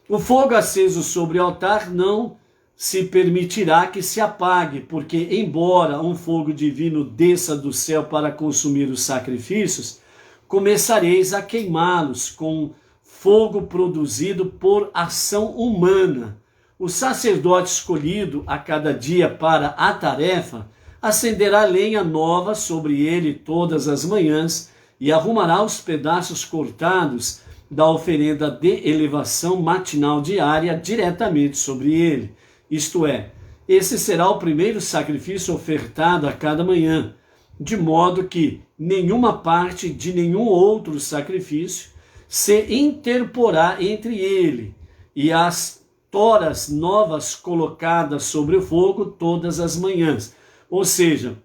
[SPEAKER 1] O fogo aceso sobre o altar não se permitirá que se apague, porque embora um fogo divino desça do céu para consumir os sacrifícios, começareis a queimá-los com fogo produzido por ação humana. O sacerdote escolhido a cada dia para a tarefa acenderá lenha nova sobre ele todas as manhãs e arrumará os pedaços cortados da oferenda de elevação matinal diária diretamente sobre ele. Isto é, esse será o primeiro sacrifício ofertado a cada manhã, de modo que nenhuma parte de nenhum outro sacrifício se interporá entre ele e as toras novas colocadas sobre o fogo todas as manhãs. Ou seja,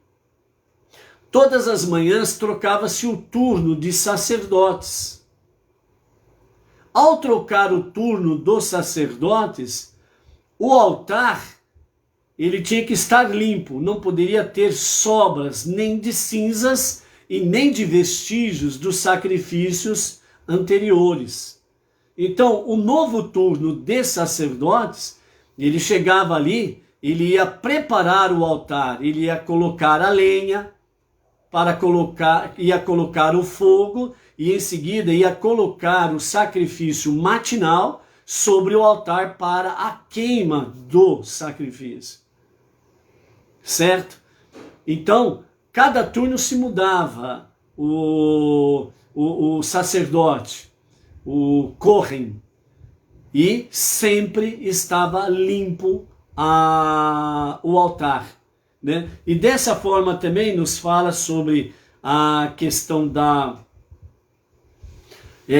[SPEAKER 1] todas as manhãs trocava-se o turno de sacerdotes. Ao trocar o turno dos sacerdotes, o altar, ele tinha que estar limpo, não poderia ter sobras nem de cinzas e nem de vestígios dos sacrifícios anteriores. Então, o novo turno de sacerdotes, ele chegava ali, ele ia preparar o altar, ele ia colocar a lenha, ia colocar o fogo e em seguida ia colocar o sacrifício matinal sobre o altar para a queima do sacrifício. Certo? Então, cada turno se mudava. O sacerdote, o Kohen, e sempre estava limpo o altar, né? E dessa forma também nos fala sobre a questão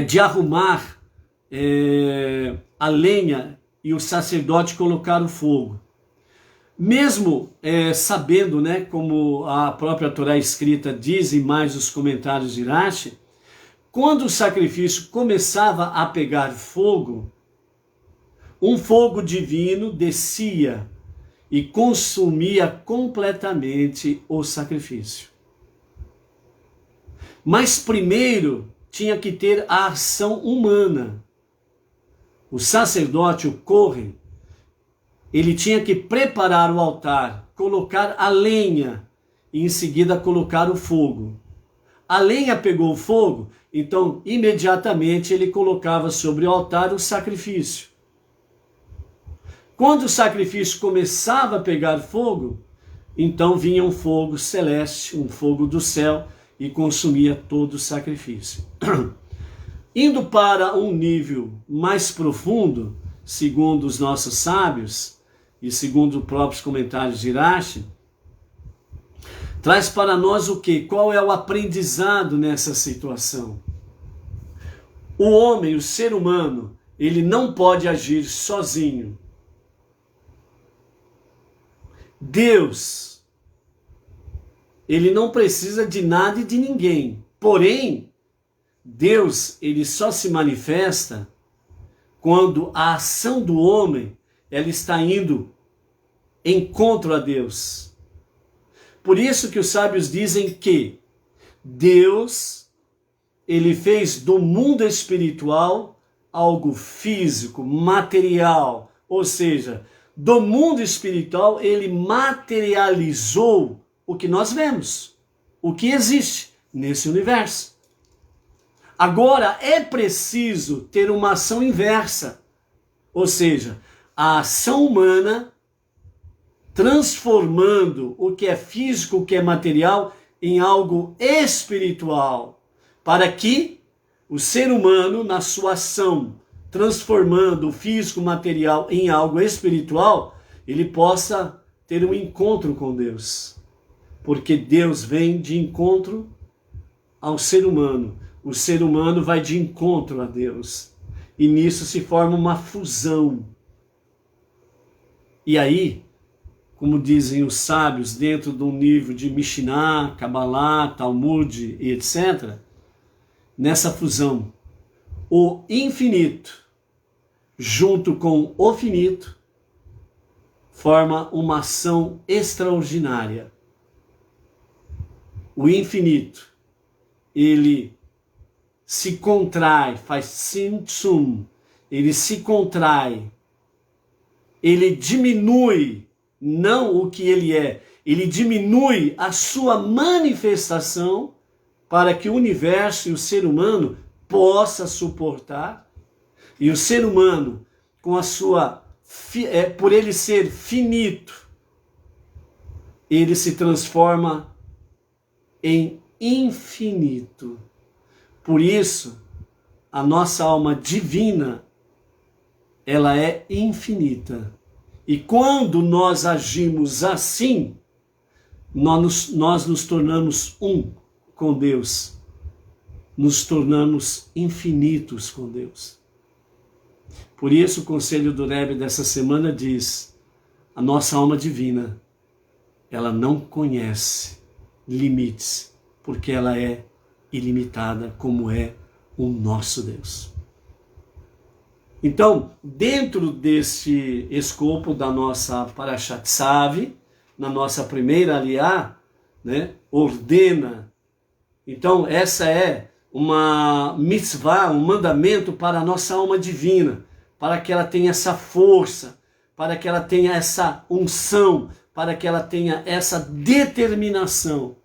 [SPEAKER 1] de arrumar a lenha e o sacerdote colocar o fogo. Mesmo sabendo, né, como a própria Torá escrita diz, e mais os comentários de Rashi, quando o sacrifício começava a pegar fogo, um fogo divino descia e consumia completamente o sacrifício. Mas primeiro tinha que ter a ação humana. O sacerdote, o Kohen, ele tinha que preparar o altar, colocar a lenha e em seguida colocar o fogo. A lenha pegou fogo, então imediatamente ele colocava sobre o altar o sacrifício. Quando o sacrifício começava a pegar fogo, então vinha um fogo celeste, um fogo do céu e consumia todo o sacrifício. Indo para um nível mais profundo, segundo os nossos sábios, e segundo os próprios comentários de Rashi, traz para nós o quê? Qual é o aprendizado nessa situação? O homem, o ser humano, ele não pode agir sozinho. Deus, ele não precisa de nada e de ninguém. Porém, Deus, ele só se manifesta quando a ação do homem ela está indo encontro a Deus. Por isso que os sábios dizem que Deus, ele fez do mundo espiritual algo físico, material, ou seja, do mundo espiritual ele materializou o que nós vemos, o que existe nesse universo. Agora é preciso ter uma ação inversa, ou seja, a ação humana transformando o que é físico, o que é material, em algo espiritual, para que o ser humano, na sua ação, transformando o físico, material em algo espiritual, ele possa ter um encontro com Deus. Porque Deus vem de encontro ao ser humano. O ser humano vai de encontro a Deus. E nisso se forma uma fusão. E aí, como dizem os sábios, dentro de um nível de Mishnah, Kabbalah, Talmud e etc., nessa fusão, o infinito, junto com o finito, forma uma ação extraordinária. O infinito, ele se contrai, faz tzimtzum, ele se contrai, ele diminui, não o que ele é, ele diminui a sua manifestação para que o universo e o ser humano possa suportar, e o ser humano, com a sua, por ele ser finito, ele se transforma em infinito. Por isso, a nossa alma divina, ela é infinita. E quando nós agimos assim, nós nos tornamos um com Deus. Nos tornamos infinitos com Deus. Por isso o conselho do Rebbe dessa semana diz: a nossa alma divina, ela não conhece limites, porque ela é ilimitada, como é o nosso Deus. Então, dentro desse escopo da nossa Parashat Tzav, na nossa primeira aliá, né, ordena. Então, essa é uma mitzvah, um mandamento para a nossa alma divina, para que ela tenha essa força, para que ela tenha essa unção, para que ela tenha essa determinação,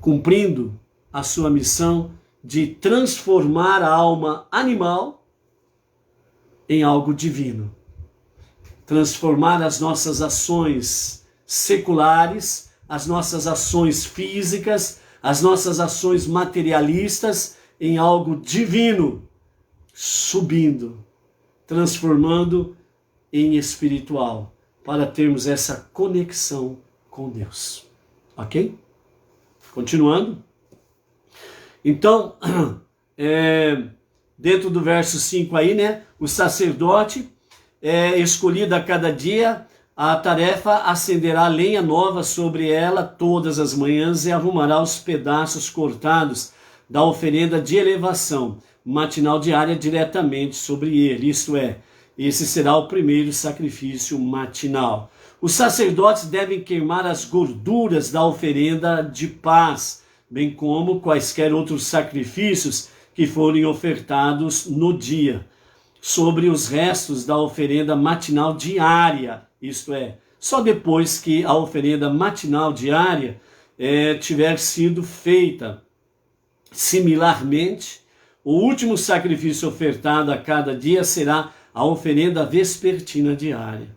[SPEAKER 1] cumprindo a sua missão de transformar a alma animal em algo divino. Transformar as nossas ações seculares, as nossas ações físicas, as nossas ações materialistas em algo divino, subindo, transformando em espiritual, para termos essa conexão com Deus. Ok? Continuando. Então, dentro do verso 5 aí, né? O sacerdote é escolhido a cada dia, a tarefa acenderá lenha nova sobre ela todas as manhãs e arrumará os pedaços cortados da oferenda de elevação matinal diária diretamente sobre ele. Isto é, esse será o primeiro sacrifício matinal. Os sacerdotes devem queimar as gorduras da oferenda de paz, bem como quaisquer outros sacrifícios que forem ofertados no dia, sobre os restos da oferenda matinal diária, isto é, só depois que a oferenda matinal diária tiver sido feita. Similarmente, o último sacrifício ofertado a cada dia será a oferenda vespertina diária.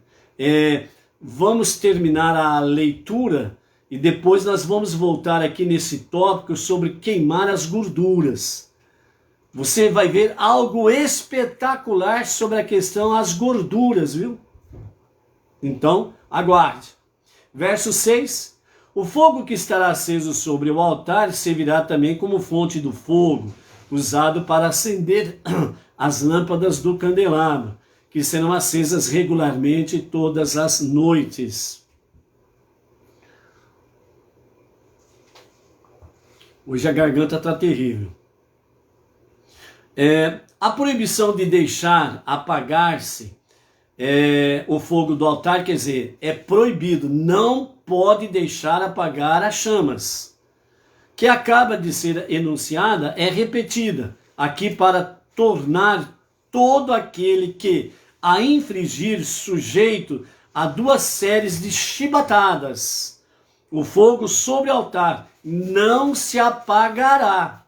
[SPEAKER 1] Vamos terminar a leitura e depois nós vamos voltar aqui nesse tópico sobre queimar as gorduras. Você vai ver algo espetacular sobre a questão das gorduras, viu? Então, aguarde. Verso 6. O fogo que estará aceso sobre o altar servirá também como fonte do fogo, usado para acender as lâmpadas do candelabro, que serão acesas regularmente todas as noites. Hoje a garganta está terrível. A proibição de deixar apagar-se o fogo do altar, quer dizer, é proibido, não pode deixar apagar as chamas, que acaba de ser enunciada, é repetida aqui para tornar todo aquele que a infringir sujeito a duas séries de chibatadas. O fogo sobre o altar não se apagará.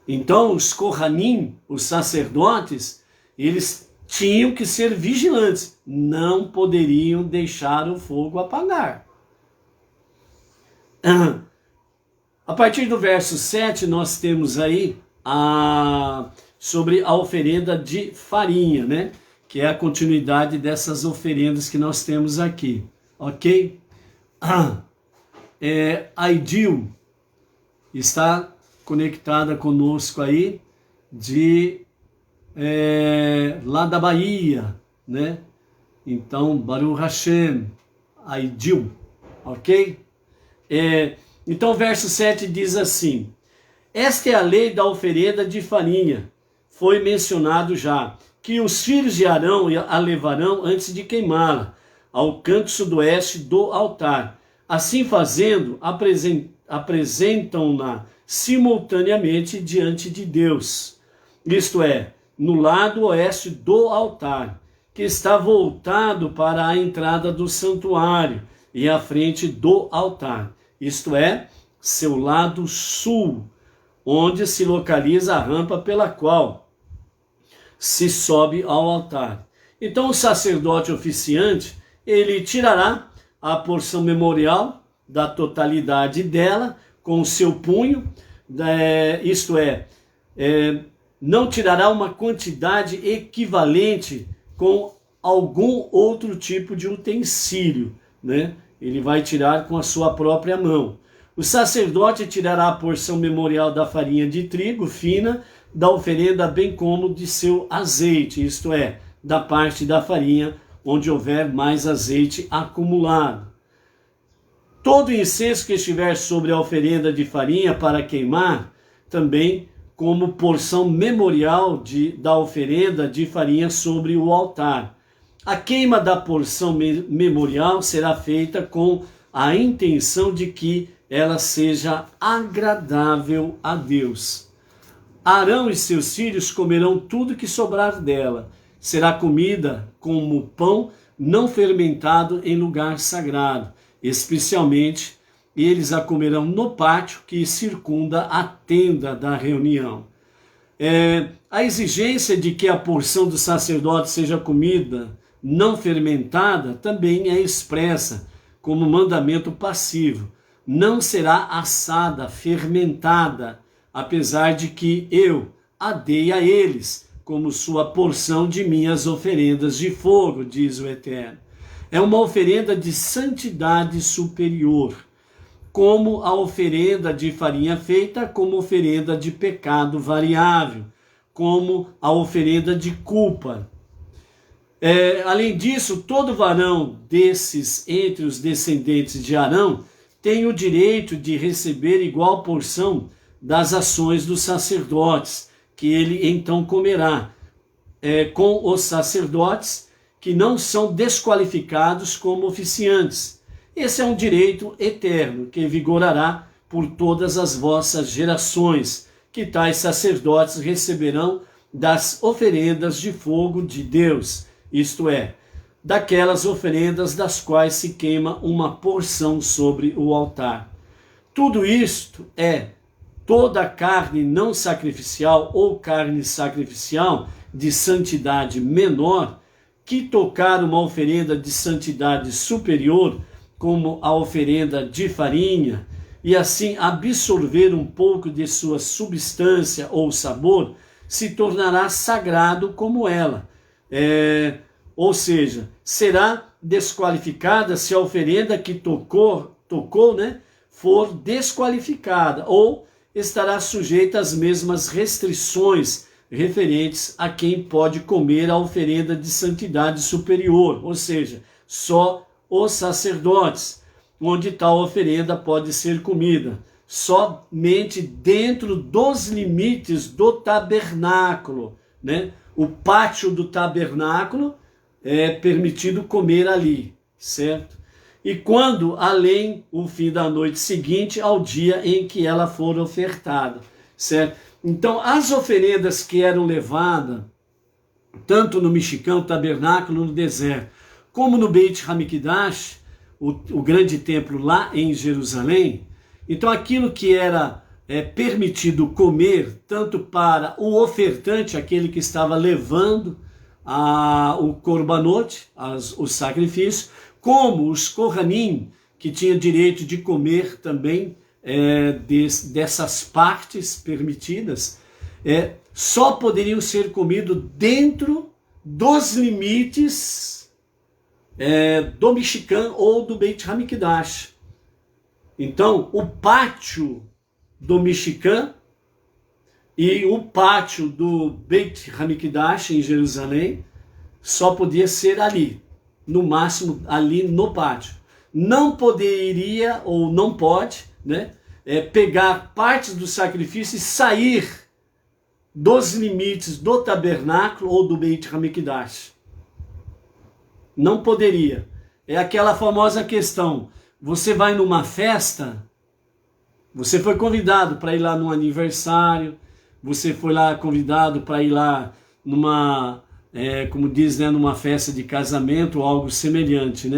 [SPEAKER 1] Então os Kohanim, os sacerdotes, eles tinham que ser vigilantes, não poderiam deixar o fogo apagar. A partir do verso 7 nós temos aí sobre a oferenda de farinha, né? Que é a continuidade dessas oferendas que nós temos aqui, ok? A Idil está conectada conosco aí lá da Bahia, né? Então, Baruch Hashem, Aidil, ok? Então, verso 7 diz assim: esta é a lei da oferenda de farinha. Foi mencionado já que os filhos de Arão a levarão antes de queimá-la ao canto sudoeste do altar. Assim fazendo, apresentam-na simultaneamente diante de Deus. Isto é, no lado oeste do altar, que está voltado para a entrada do santuário e à frente do altar. Isto é, seu lado sul, onde se localiza a rampa pela qual se sobe ao altar. Então o sacerdote oficiante, ele tirará a porção memorial da totalidade dela com o seu punho, isto é, não tirará uma quantidade equivalente com algum outro tipo de utensílio, né? Ele vai tirar com a sua própria mão. O sacerdote tirará a porção memorial da farinha de trigo fina da oferenda, bem como de seu azeite, isto é, da parte da farinha onde houver mais azeite acumulado. todo incenso que estiver sobre a oferenda de farinha para queimar, também como porção memorial da oferenda de farinha sobre o altar. A queima da porção memorial será feita com a intenção de que ela seja agradável a Deus. Arão e seus filhos comerão tudo que sobrar dela. Será comida como pão não fermentado em lugar sagrado. Especialmente, eles a comerão no pátio que circunda a tenda da reunião. A exigência de que a porção do sacerdote seja comida não fermentada também é expressa como mandamento passivo. Não será assada, fermentada, apesar de que eu a dei a eles como sua porção de minhas oferendas de fogo, diz o Eterno. É uma oferenda de santidade superior, como a oferenda de farinha feita como oferenda de pecado variável, como a oferenda de culpa. Além disso, todo varão desses entre os descendentes de Arão tem o direito de receber igual porção das ações dos sacerdotes, que ele então comerá, com os sacerdotes que não são desqualificados como oficiantes. Esse é um direito eterno que vigorará por todas as vossas gerações, que tais sacerdotes receberão das oferendas de fogo de Deus, isto é, daquelas oferendas das quais se queima uma porção sobre o altar. Tudo isto toda carne não sacrificial ou carne sacrificial de santidade menor, que tocar uma oferenda de santidade superior, como a oferenda de farinha, e assim absorver um pouco de sua substância ou sabor, se tornará sagrado como ela. Ou seja, será desqualificada se a oferenda que tocou, for desqualificada, ou estará sujeita às mesmas restrições referentes a quem pode comer a oferenda de santidade superior, ou seja, só os sacerdotes, onde tal oferenda pode ser comida, somente dentro dos limites do tabernáculo, O pátio do tabernáculo é permitido comer ali, certo? E quando além o fim da noite seguinte ao dia em que ela for ofertada, certo? Então, as oferendas que eram levadas, tanto no Mishkan, tabernáculo, no deserto, como no Beit Hamikdash, o grande templo lá em Jerusalém, então aquilo que era permitido comer, tanto para o ofertante, aquele que estava levando o korbanot, o sacrifício, como os Kohanim, que tinham direito de comer também dessas partes permitidas, só poderiam ser comidos dentro dos limites do Mishkan ou do Beit Hamikdash. Então, o pátio do Mishkan e o pátio do Beit Hamikdash em Jerusalém só podia ser ali, no máximo ali no pátio. Não poderia ou não pode, pegar partes do sacrifício e sair dos limites do tabernáculo ou do Beit Hamikdash. Não poderia. É aquela famosa questão: você vai numa festa, você foi convidado para ir lá num aniversário, você foi lá convidado para ir lá numa, como diz, numa festa de casamento ou algo semelhante,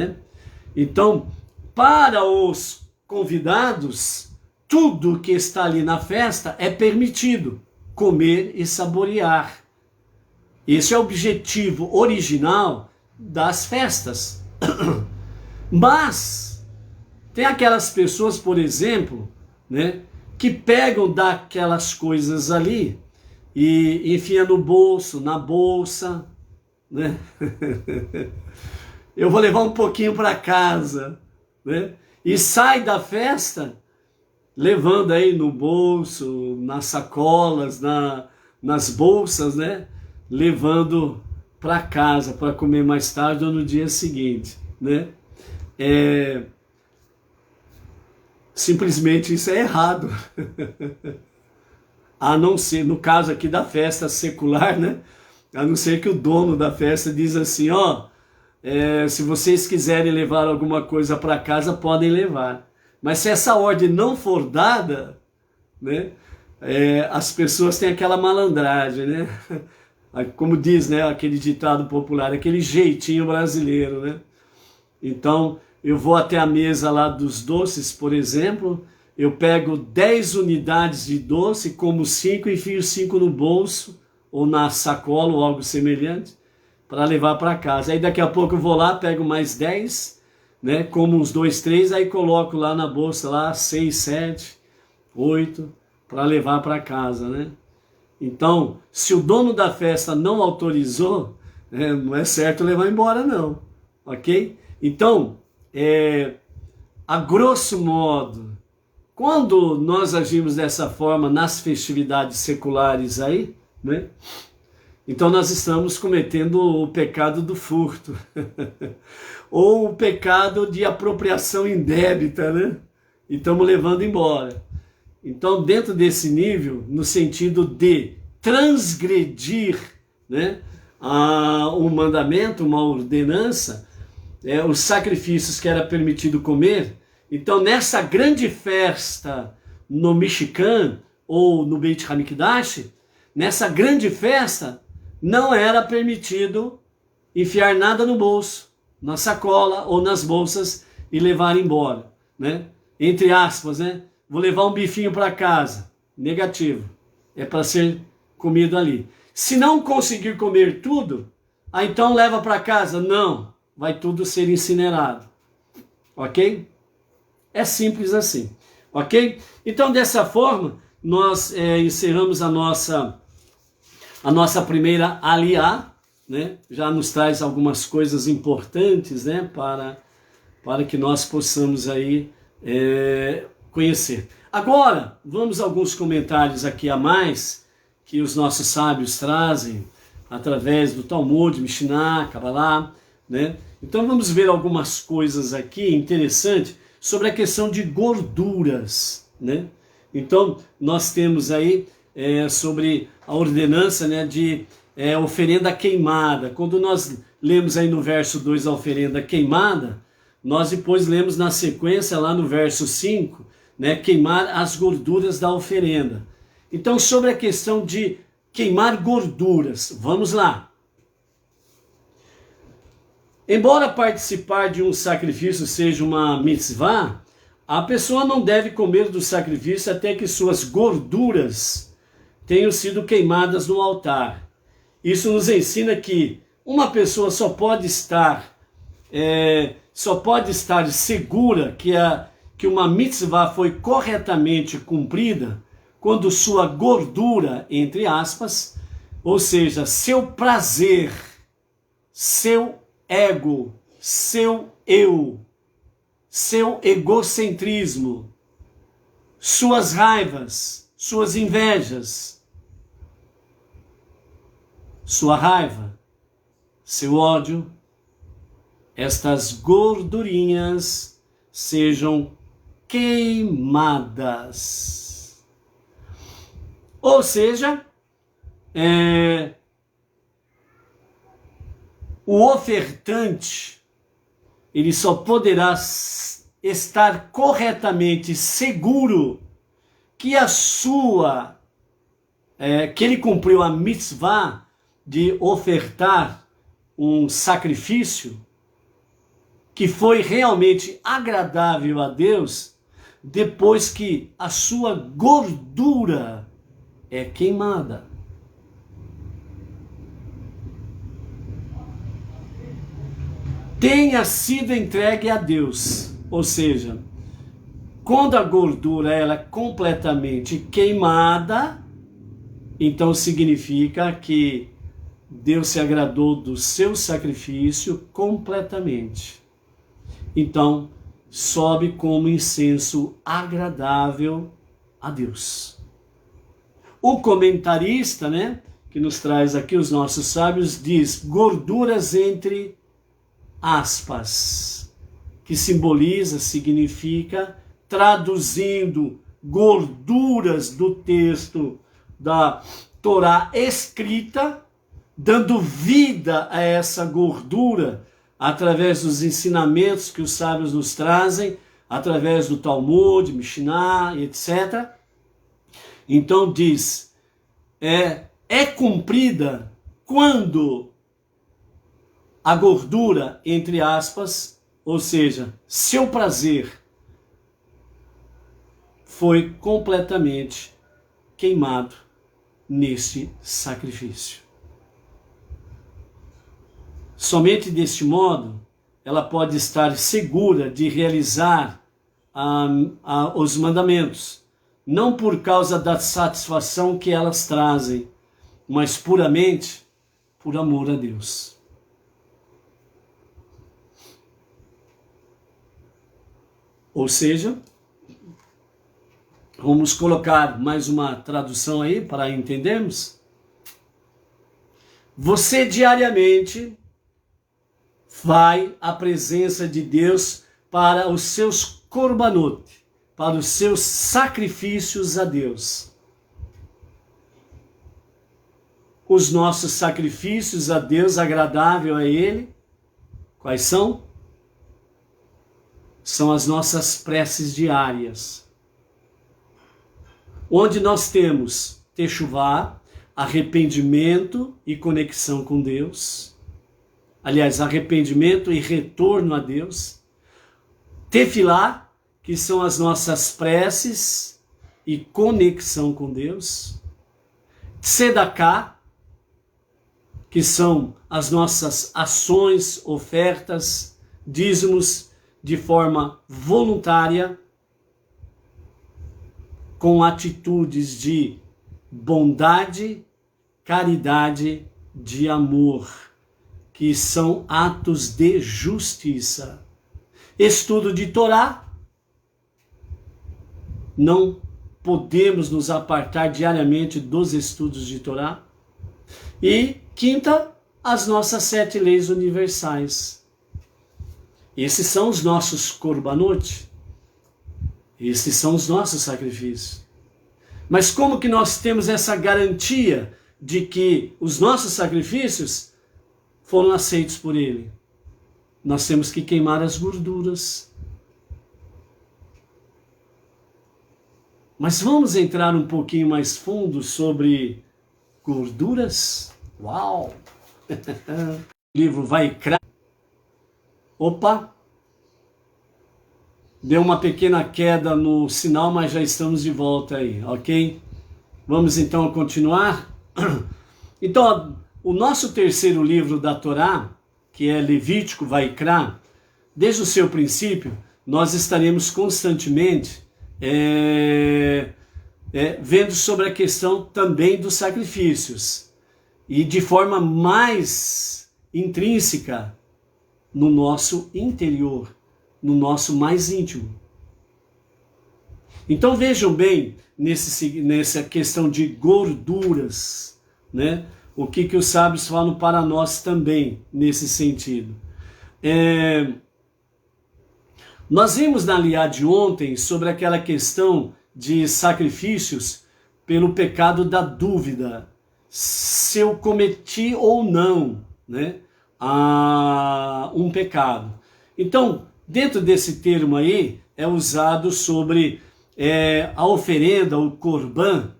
[SPEAKER 1] Então, para os convidados, tudo que está ali na festa é permitido comer e saborear. Esse é o objetivo original das festas. Mas tem aquelas pessoas, por exemplo, que pegam daquelas coisas ali e enfia no bolso, na bolsa, Eu vou levar um pouquinho para casa, E sai da festa levando aí no bolso, nas sacolas, nas bolsas, levando para casa para comer mais tarde ou no dia seguinte, Simplesmente isso é errado. A não ser, no caso aqui da festa secular, né? A não ser que o dono da festa diz assim, ó, se vocês quiserem levar alguma coisa para casa, podem levar. Mas se essa ordem não for dada, né? As pessoas têm aquela malandragem, né? Como diz, né, aquele ditado popular, aquele jeitinho brasileiro, né? Então, eu vou até a mesa lá dos doces, por exemplo, eu pego 10 unidades de doce, como 5 e enfio 5 no bolso, ou na sacola, ou algo semelhante, para levar para casa. Aí daqui a pouco eu vou lá, pego mais 10, né, como uns 2, 3, aí coloco lá na bolsa, lá 6, 7, 8, para levar para casa, né? Então, se o dono da festa não autorizou, não é certo levar embora não, ok? Então, a grosso modo, quando nós agimos dessa forma nas festividades seculares aí, né? Então nós estamos cometendo o pecado do furto, ou o pecado de apropriação indébita, né? E estamos levando embora. Então, dentro desse nível, no sentido de transgredir, né, um mandamento, uma ordenança, os sacrifícios que era permitido comer. Então, nessa grande festa no Mishkan, ou no Beit HaMikdash, nessa grande festa, não era permitido enfiar nada no bolso, na sacola ou nas bolsas e levar embora, né? Entre aspas, né? Vou levar um bifinho para casa. Negativo. É para ser comido ali. Se não conseguir comer tudo, então leva para casa. Não. Vai tudo ser incinerado. Ok? É simples assim. Ok? Então, dessa forma, nós encerramos a nossa primeira aliá, né? Já nos traz algumas coisas importantes, né? Para que nós possamos aí conhecer. Agora, vamos a alguns comentários aqui a mais que os nossos sábios trazem através do Talmud, Mishnah, Kabbalah, né? Então vamos ver algumas coisas aqui interessantes sobre a questão de gorduras, né? Então nós temos aí sobre a ordenança, né, de oferenda queimada. Quando nós lemos aí no verso 2 a oferenda queimada, nós depois lemos na sequência lá no verso 5, né, queimar as gorduras da oferenda. Então, sobre a questão de queimar gorduras, vamos lá. Embora participar de um sacrifício seja uma mitzvah, a pessoa não deve comer do sacrifício até que suas gorduras tenham sido queimadas no altar. Isso nos ensina que uma pessoa só pode estar segura que uma mitzvah foi corretamente cumprida quando sua gordura, entre aspas, ou seja, seu prazer, seu ego, seu eu, seu egocentrismo, suas raivas, suas invejas, sua raiva, seu ódio, estas gordurinhas sejam queimadas. Ou seja, o ofertante, ele só poderá estar corretamente seguro que que ele cumpriu a mitzvah de ofertar um sacrifício que foi realmente agradável a Deus, depois que a sua gordura é queimada. Tenha sido entregue a Deus, ou seja, quando a gordura ela é completamente queimada, então significa que Deus se agradou do seu sacrifício completamente. Então, sobe como incenso agradável a Deus. O comentarista, né, que nos traz aqui os nossos sábios, diz gorduras entre aspas, que significa traduzindo gorduras do texto da Torá escrita, dando vida a essa gordura através dos ensinamentos que os sábios nos trazem, através do Talmud, Mishnah, etc. Então diz, é cumprida quando a gordura, entre aspas, ou seja, seu prazer, foi completamente queimado neste sacrifício. Somente deste modo, ela pode estar segura de realizar os mandamentos, não por causa da satisfação que elas trazem, mas puramente por amor a Deus. Ou seja, vamos colocar mais uma tradução aí para entendermos. Você diariamente vai à presença de Deus para os seus korbanot, para os seus sacrifícios a Deus. Os nossos sacrifícios a Deus, agradável a Ele, quais são? São as nossas preces diárias, onde nós temos techuvá, arrependimento e conexão com Deus. Aliás, arrependimento e retorno a Deus. Tefilá, que são as nossas preces e conexão com Deus. Tzedaká, que são as nossas ações, ofertas, dízimos de forma voluntária, com atitudes de bondade, caridade, de amor, que são atos de justiça. Estudo de Torá, não podemos nos apartar diariamente dos estudos de Torá. E quinta, as nossas 7 leis universais. Esses são os nossos korbanot. Esses são os nossos sacrifícios. Mas como que nós temos essa garantia de que os nossos sacrifícios foram aceitos por Ele? Nós temos que queimar as gorduras. Mas vamos entrar um pouquinho mais fundo sobre gorduras? Uau! O livro Vaikra. Opa! Deu uma pequena queda no sinal, mas já estamos de volta aí, ok? Vamos então continuar? Então, o nosso terceiro livro da Torá, que é Levítico, Vaikra, desde o seu princípio, nós estaremos constantemente vendo sobre a questão também dos sacrifícios, e de forma mais intrínseca no nosso interior, no nosso mais íntimo. Então vejam bem nessa questão de gorduras, né? O que os sábios falam para nós também nesse sentido. Nós vimos na liá de ontem sobre aquela questão de sacrifícios pelo pecado da dúvida, se eu cometi ou não, né, um pecado. Então, dentro desse termo aí, é usado sobre a oferenda, o korban,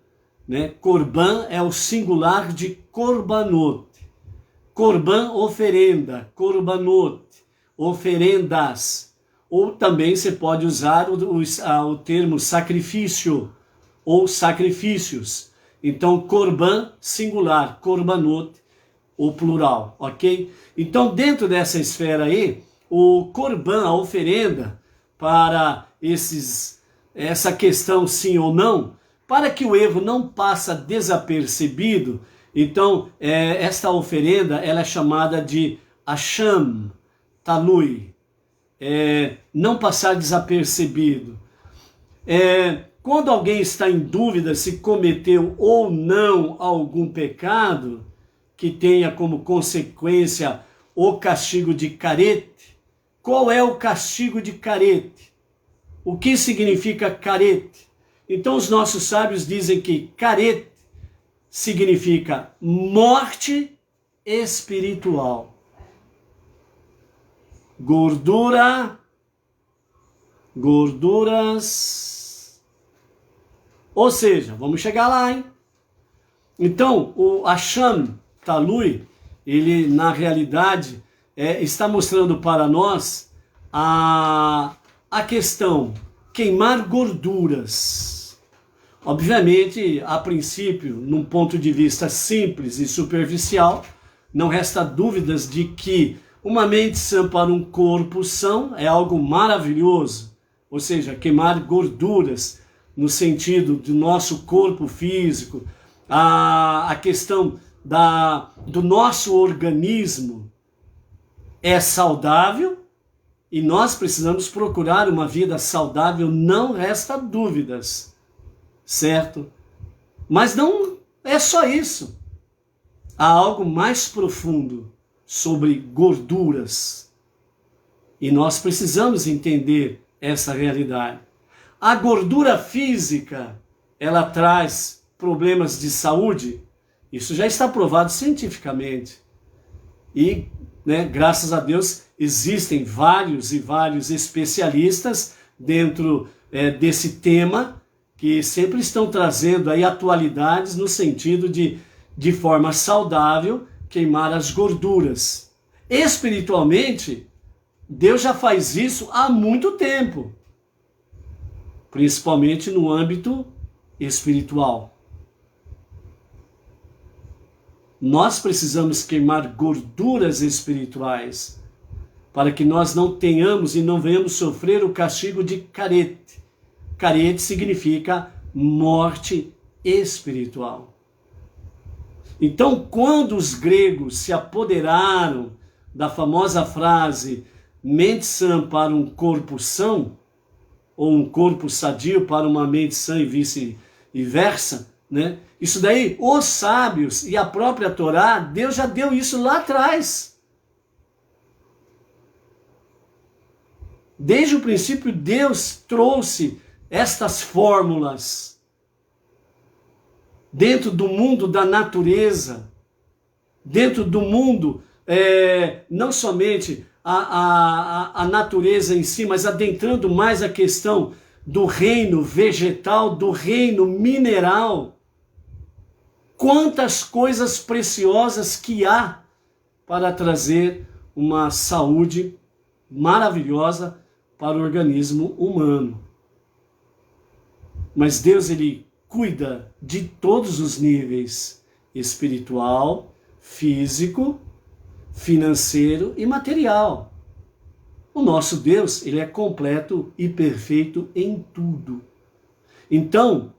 [SPEAKER 1] né? Korban é o singular de korbanot. Korban, oferenda, korbanot, oferendas. Ou também você pode usar o termo sacrifício ou sacrifícios. Então, korban, singular, korbanot, o plural, ok? Então, dentro dessa esfera aí, o korban, a oferenda, para essa questão sim ou não, para que o erro não passe desapercebido, então, esta oferenda, ela é chamada de Asham, Talui, não passar desapercebido. Quando alguém está em dúvida se cometeu ou não algum pecado, que tenha como consequência o castigo de carete. Qual é o castigo de carete? o que significa caret? Então os nossos sábios dizem que caret significa morte espiritual. Gorduras. Ou seja, vamos chegar lá, hein? Então, o Hasham Talui, ele na realidade está mostrando para nós a questão queimar gorduras. Obviamente, a princípio, num ponto de vista simples e superficial, não resta dúvidas de que uma mente sã para um corpo são é algo maravilhoso. Ou seja, queimar gorduras no sentido do nosso corpo físico, a questão do nosso organismo é saudável e nós precisamos procurar uma vida saudável, não resta dúvidas, certo? Mas não é só isso. Há algo mais profundo sobre gorduras e nós precisamos entender essa realidade. A gordura física, ela traz problemas de saúde, isso já está provado cientificamente. E, graças a Deus, existem vários e vários especialistas dentro desse tema que sempre estão trazendo aí atualidades no sentido de forma saudável, queimar as gorduras. Espiritualmente, Deus já faz isso há muito tempo, principalmente no âmbito espiritual. Nós precisamos queimar gorduras espirituais para que nós não tenhamos e não venhamos sofrer o castigo de caret. Caret significa morte espiritual. Então, quando os gregos se apoderaram da famosa frase mente sã para um corpo são, ou um corpo sadio para uma mente sã e vice-versa, isso daí, os sábios e a própria Torá, Deus já deu isso lá atrás. Desde o princípio, Deus trouxe estas fórmulas dentro do mundo da natureza, dentro do mundo, não somente a natureza em si, mas adentrando mais a questão do reino vegetal, do reino mineral. Quantas coisas preciosas que há para trazer uma saúde maravilhosa para o organismo humano. Mas Deus, ele cuida de todos os níveis: espiritual, físico, financeiro e material. O nosso Deus, ele é completo e perfeito em tudo. Então,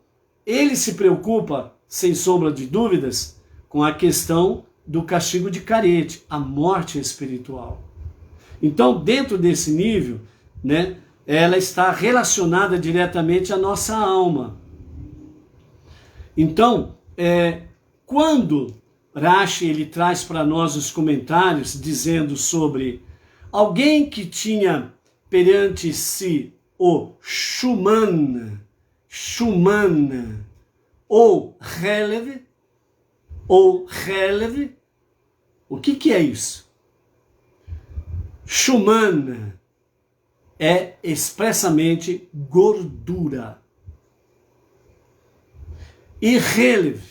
[SPEAKER 1] ele se preocupa, sem sombra de dúvidas, com a questão do castigo de caret, a morte espiritual. Então, dentro desse nível, ela está relacionada diretamente à nossa alma. Então, quando Rashi ele traz para nós os comentários dizendo sobre alguém que tinha perante si o Shuman, ou Helev, o que é isso? Shuman é expressamente gordura. E Helev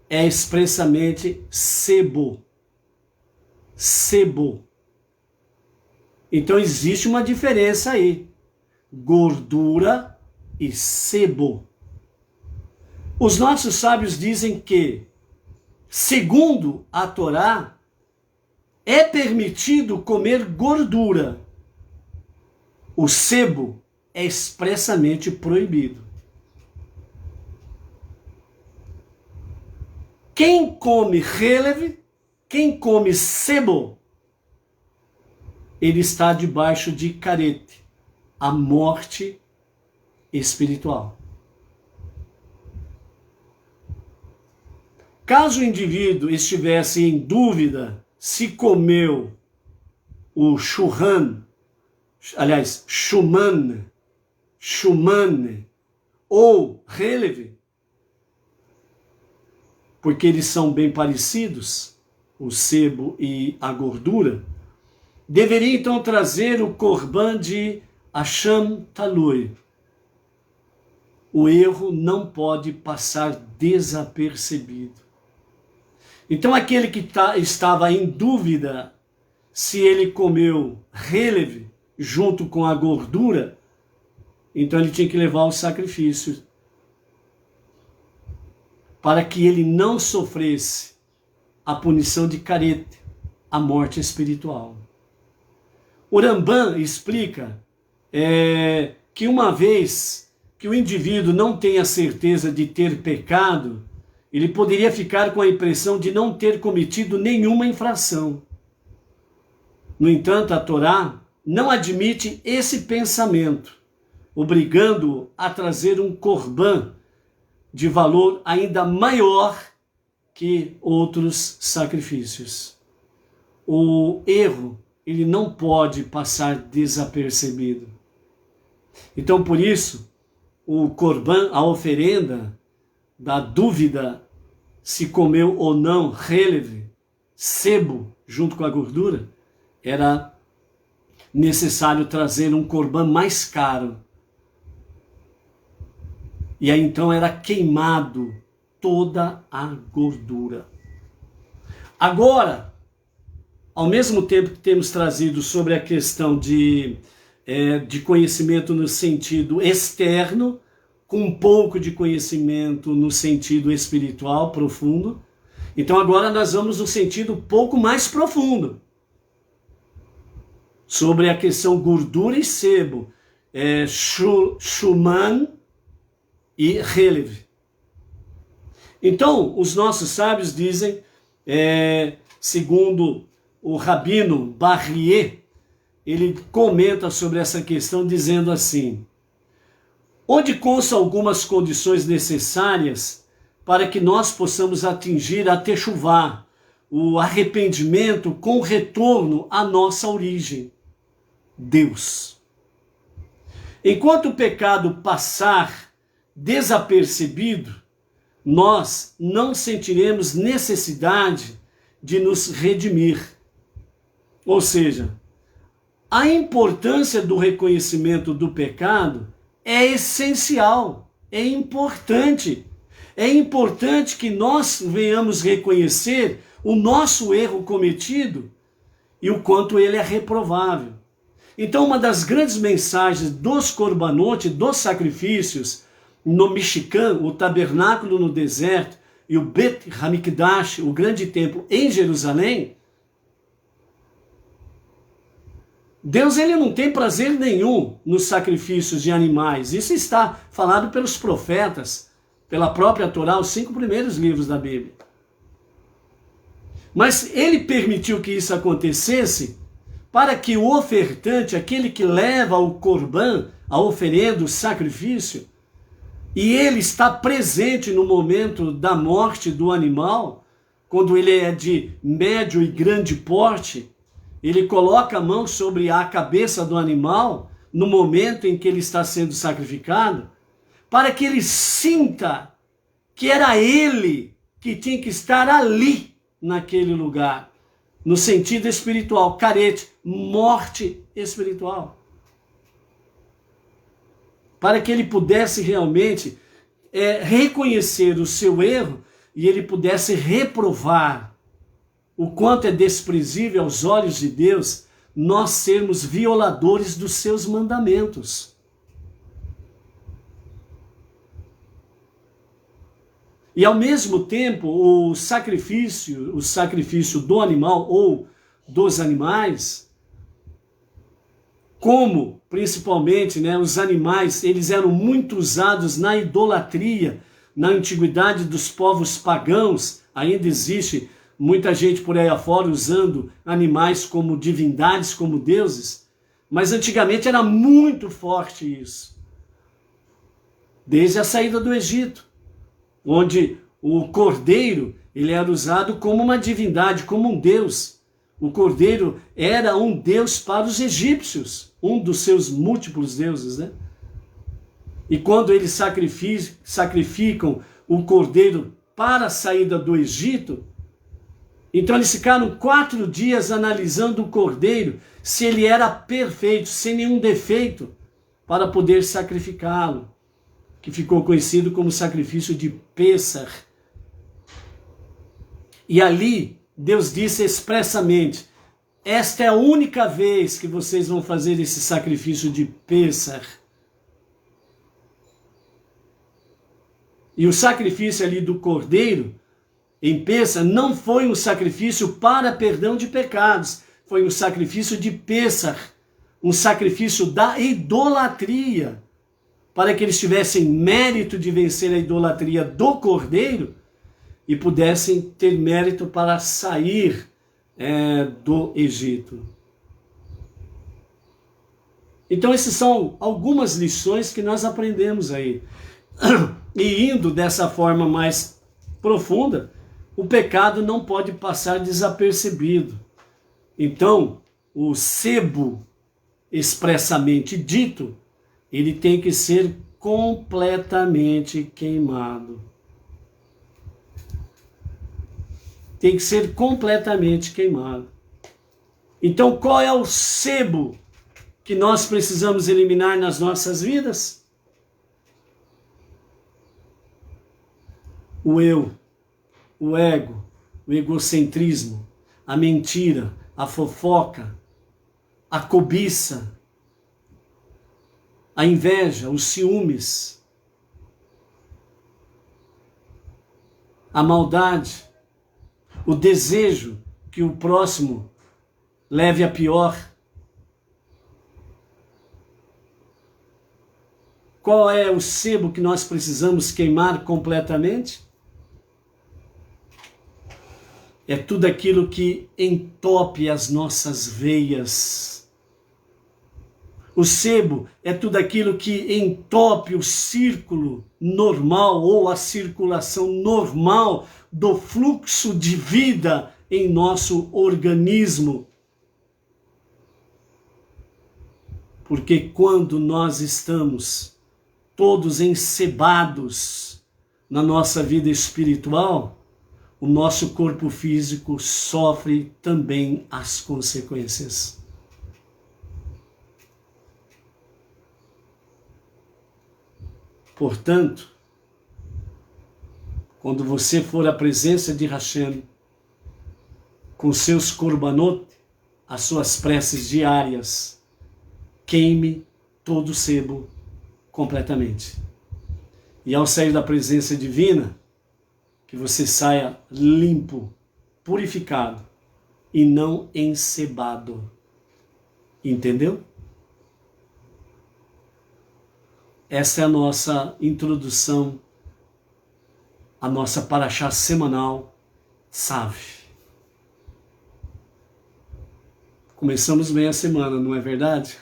[SPEAKER 1] é expressamente sebo. Então existe uma diferença aí. Gordura e sebo. Os nossos sábios dizem que, segundo a Torá, é permitido comer gordura. O sebo é expressamente proibido. Quem come Helev, quem come sebo, ele está debaixo de caret, a morte espiritual. Caso o indivíduo estivesse em dúvida se comeu o Shuman, Shuman ou Helev, porque eles são bem parecidos, o sebo e a gordura, deveria então trazer o korban de Asham Talui. O erro não pode passar desapercebido. Então aquele que estava em dúvida se ele comeu Helev junto com a gordura, então ele tinha que levar o sacrifício para que ele não sofresse a punição de Karet, a morte espiritual. O Rambam explica que uma vez que o indivíduo não tem a certeza de ter pecado, ele poderia ficar com a impressão de não ter cometido nenhuma infração. No entanto, a Torá não admite esse pensamento, obrigando-o a trazer um korban de valor ainda maior que outros sacrifícios. O erro, ele não pode passar desapercebido. Então, por isso, o korban, a oferenda da dúvida se comeu ou não Helev, sebo, junto com a gordura, era necessário trazer um korban mais caro. E aí então era queimado toda a gordura. Agora, ao mesmo tempo que temos trazido sobre a questão de conhecimento no sentido externo, com um pouco de conhecimento no sentido espiritual profundo, então agora nós vamos no sentido um pouco mais profundo, sobre a questão gordura e sebo, Shuman e Helev. Então, os nossos sábios dizem, segundo o Rabino Barrier, ele comenta sobre essa questão dizendo assim: onde constam algumas condições necessárias para que nós possamos atingir a techuvá, o arrependimento com retorno à nossa origem, Deus. Enquanto o pecado passar desapercebido, nós não sentiremos necessidade de nos redimir. Ou seja, a importância do reconhecimento do pecado é essencial, é importante. É importante que nós venhamos reconhecer o nosso erro cometido e o quanto ele é reprovável. Então, uma das grandes mensagens dos korbanot, dos sacrifícios, no Mishkan, o tabernáculo no deserto, e o Bet Hamikdash, o grande templo em Jerusalém, Deus ele não tem prazer nenhum nos sacrifícios de animais. Isso está falado pelos profetas, pela própria Torá, os 5 primeiros livros da Bíblia. Mas ele permitiu que isso acontecesse para que o ofertante, aquele que leva o korban, a oferenda, o sacrifício, e ele está presente no momento da morte do animal, quando ele é de médio e grande porte, ele coloca a mão sobre a cabeça do animal no momento em que ele está sendo sacrificado, para que ele sinta que era ele que tinha que estar ali, naquele lugar, no sentido espiritual, Karet, morte espiritual. Para que ele pudesse realmente reconhecer o seu erro e ele pudesse reprovar o quanto é desprezível aos olhos de Deus nós sermos violadores dos seus mandamentos. E ao mesmo tempo, o sacrifício do animal ou dos animais, como principalmente os animais, eles eram muito usados na idolatria, na antiguidade dos povos pagãos, ainda existe muita gente por aí afora usando animais como divindades, como deuses, mas antigamente era muito forte isso. Desde a saída do Egito, onde o cordeiro ele era usado como uma divindade, como um deus. O cordeiro era um deus para os egípcios, um dos seus múltiplos deuses, né? E quando eles sacrificam o cordeiro para a saída do Egito, então eles ficaram 4 dias analisando o cordeiro, se ele era perfeito, sem nenhum defeito, para poder sacrificá-lo, que ficou conhecido como sacrifício de Pêssar. E ali Deus disse expressamente: esta é a única vez que vocês vão fazer esse sacrifício de Pêssar. E o sacrifício ali do cordeiro, em Pêssar, não foi um sacrifício para perdão de pecados, foi um sacrifício de Pêssar, um sacrifício da idolatria, para que eles tivessem mérito de vencer a idolatria do cordeiro e pudessem ter mérito para sair do Egito. Então essas são algumas lições que nós aprendemos aí. E indo dessa forma mais profunda, o pecado não pode passar desapercebido. Então, o sebo expressamente dito, ele tem que ser completamente queimado. Tem que ser completamente queimado. Então, qual é o sebo que nós precisamos eliminar nas nossas vidas? O eu, o ego, o egocentrismo, a mentira, a fofoca, a cobiça, a inveja, os ciúmes, a maldade, o desejo que o próximo leve a pior. Qual é o sebo que nós precisamos queimar completamente? É tudo aquilo que entope as nossas veias. O sebo é tudo aquilo que entope o círculo normal ou a circulação normal do fluxo de vida em nosso organismo. Porque quando nós estamos todos ensebados na nossa vida espiritual, o nosso corpo físico sofre também as consequências. Portanto, quando você for à presença de Hashem, com seus korbanot, as suas preces diárias, queime todo o sebo completamente. E ao sair da presença divina, que você saia limpo, purificado e não encebado. Entendeu? Essa é a nossa introdução, a nossa paraxá semanal, Tzav. Começamos bem a semana, não é verdade?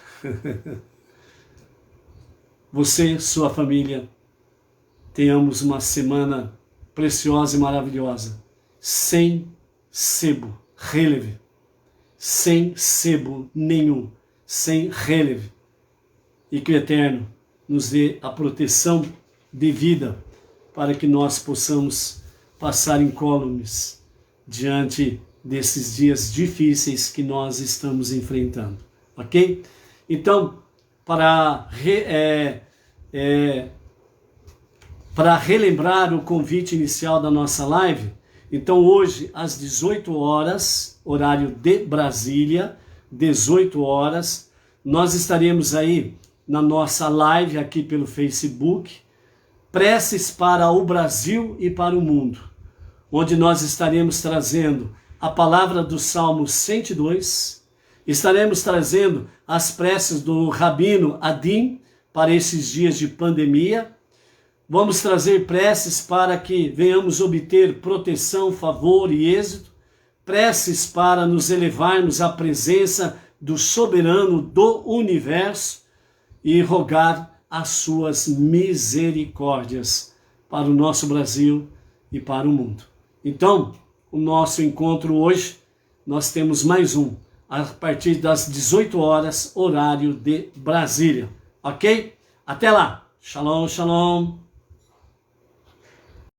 [SPEAKER 1] Você, sua família, tenhamos uma semana preciosa e maravilhosa, sem sebo, releve, sem sebo nenhum, sem releve, e que o Eterno nos dê a proteção devida para que nós possamos passar incólumes diante desses dias difíceis que nós estamos enfrentando, ok? Então, para relembrar o convite inicial da nossa live, então hoje às 18 horas, horário de Brasília, 18 horas, nós estaremos aí na nossa live aqui pelo Facebook, Preces para o Brasil e para o Mundo, onde nós estaremos trazendo a palavra do Salmo 102, estaremos trazendo as preces do Rabino Adim para esses dias de pandemia. Vamos trazer preces para que venhamos obter proteção, favor e êxito, preces para nos elevarmos à presença do soberano do universo e rogar as suas misericórdias para o nosso Brasil e para o mundo. Então, o nosso encontro hoje, nós temos mais um, a partir das 18 horas, horário de Brasília. Ok? Até lá! Shalom, shalom.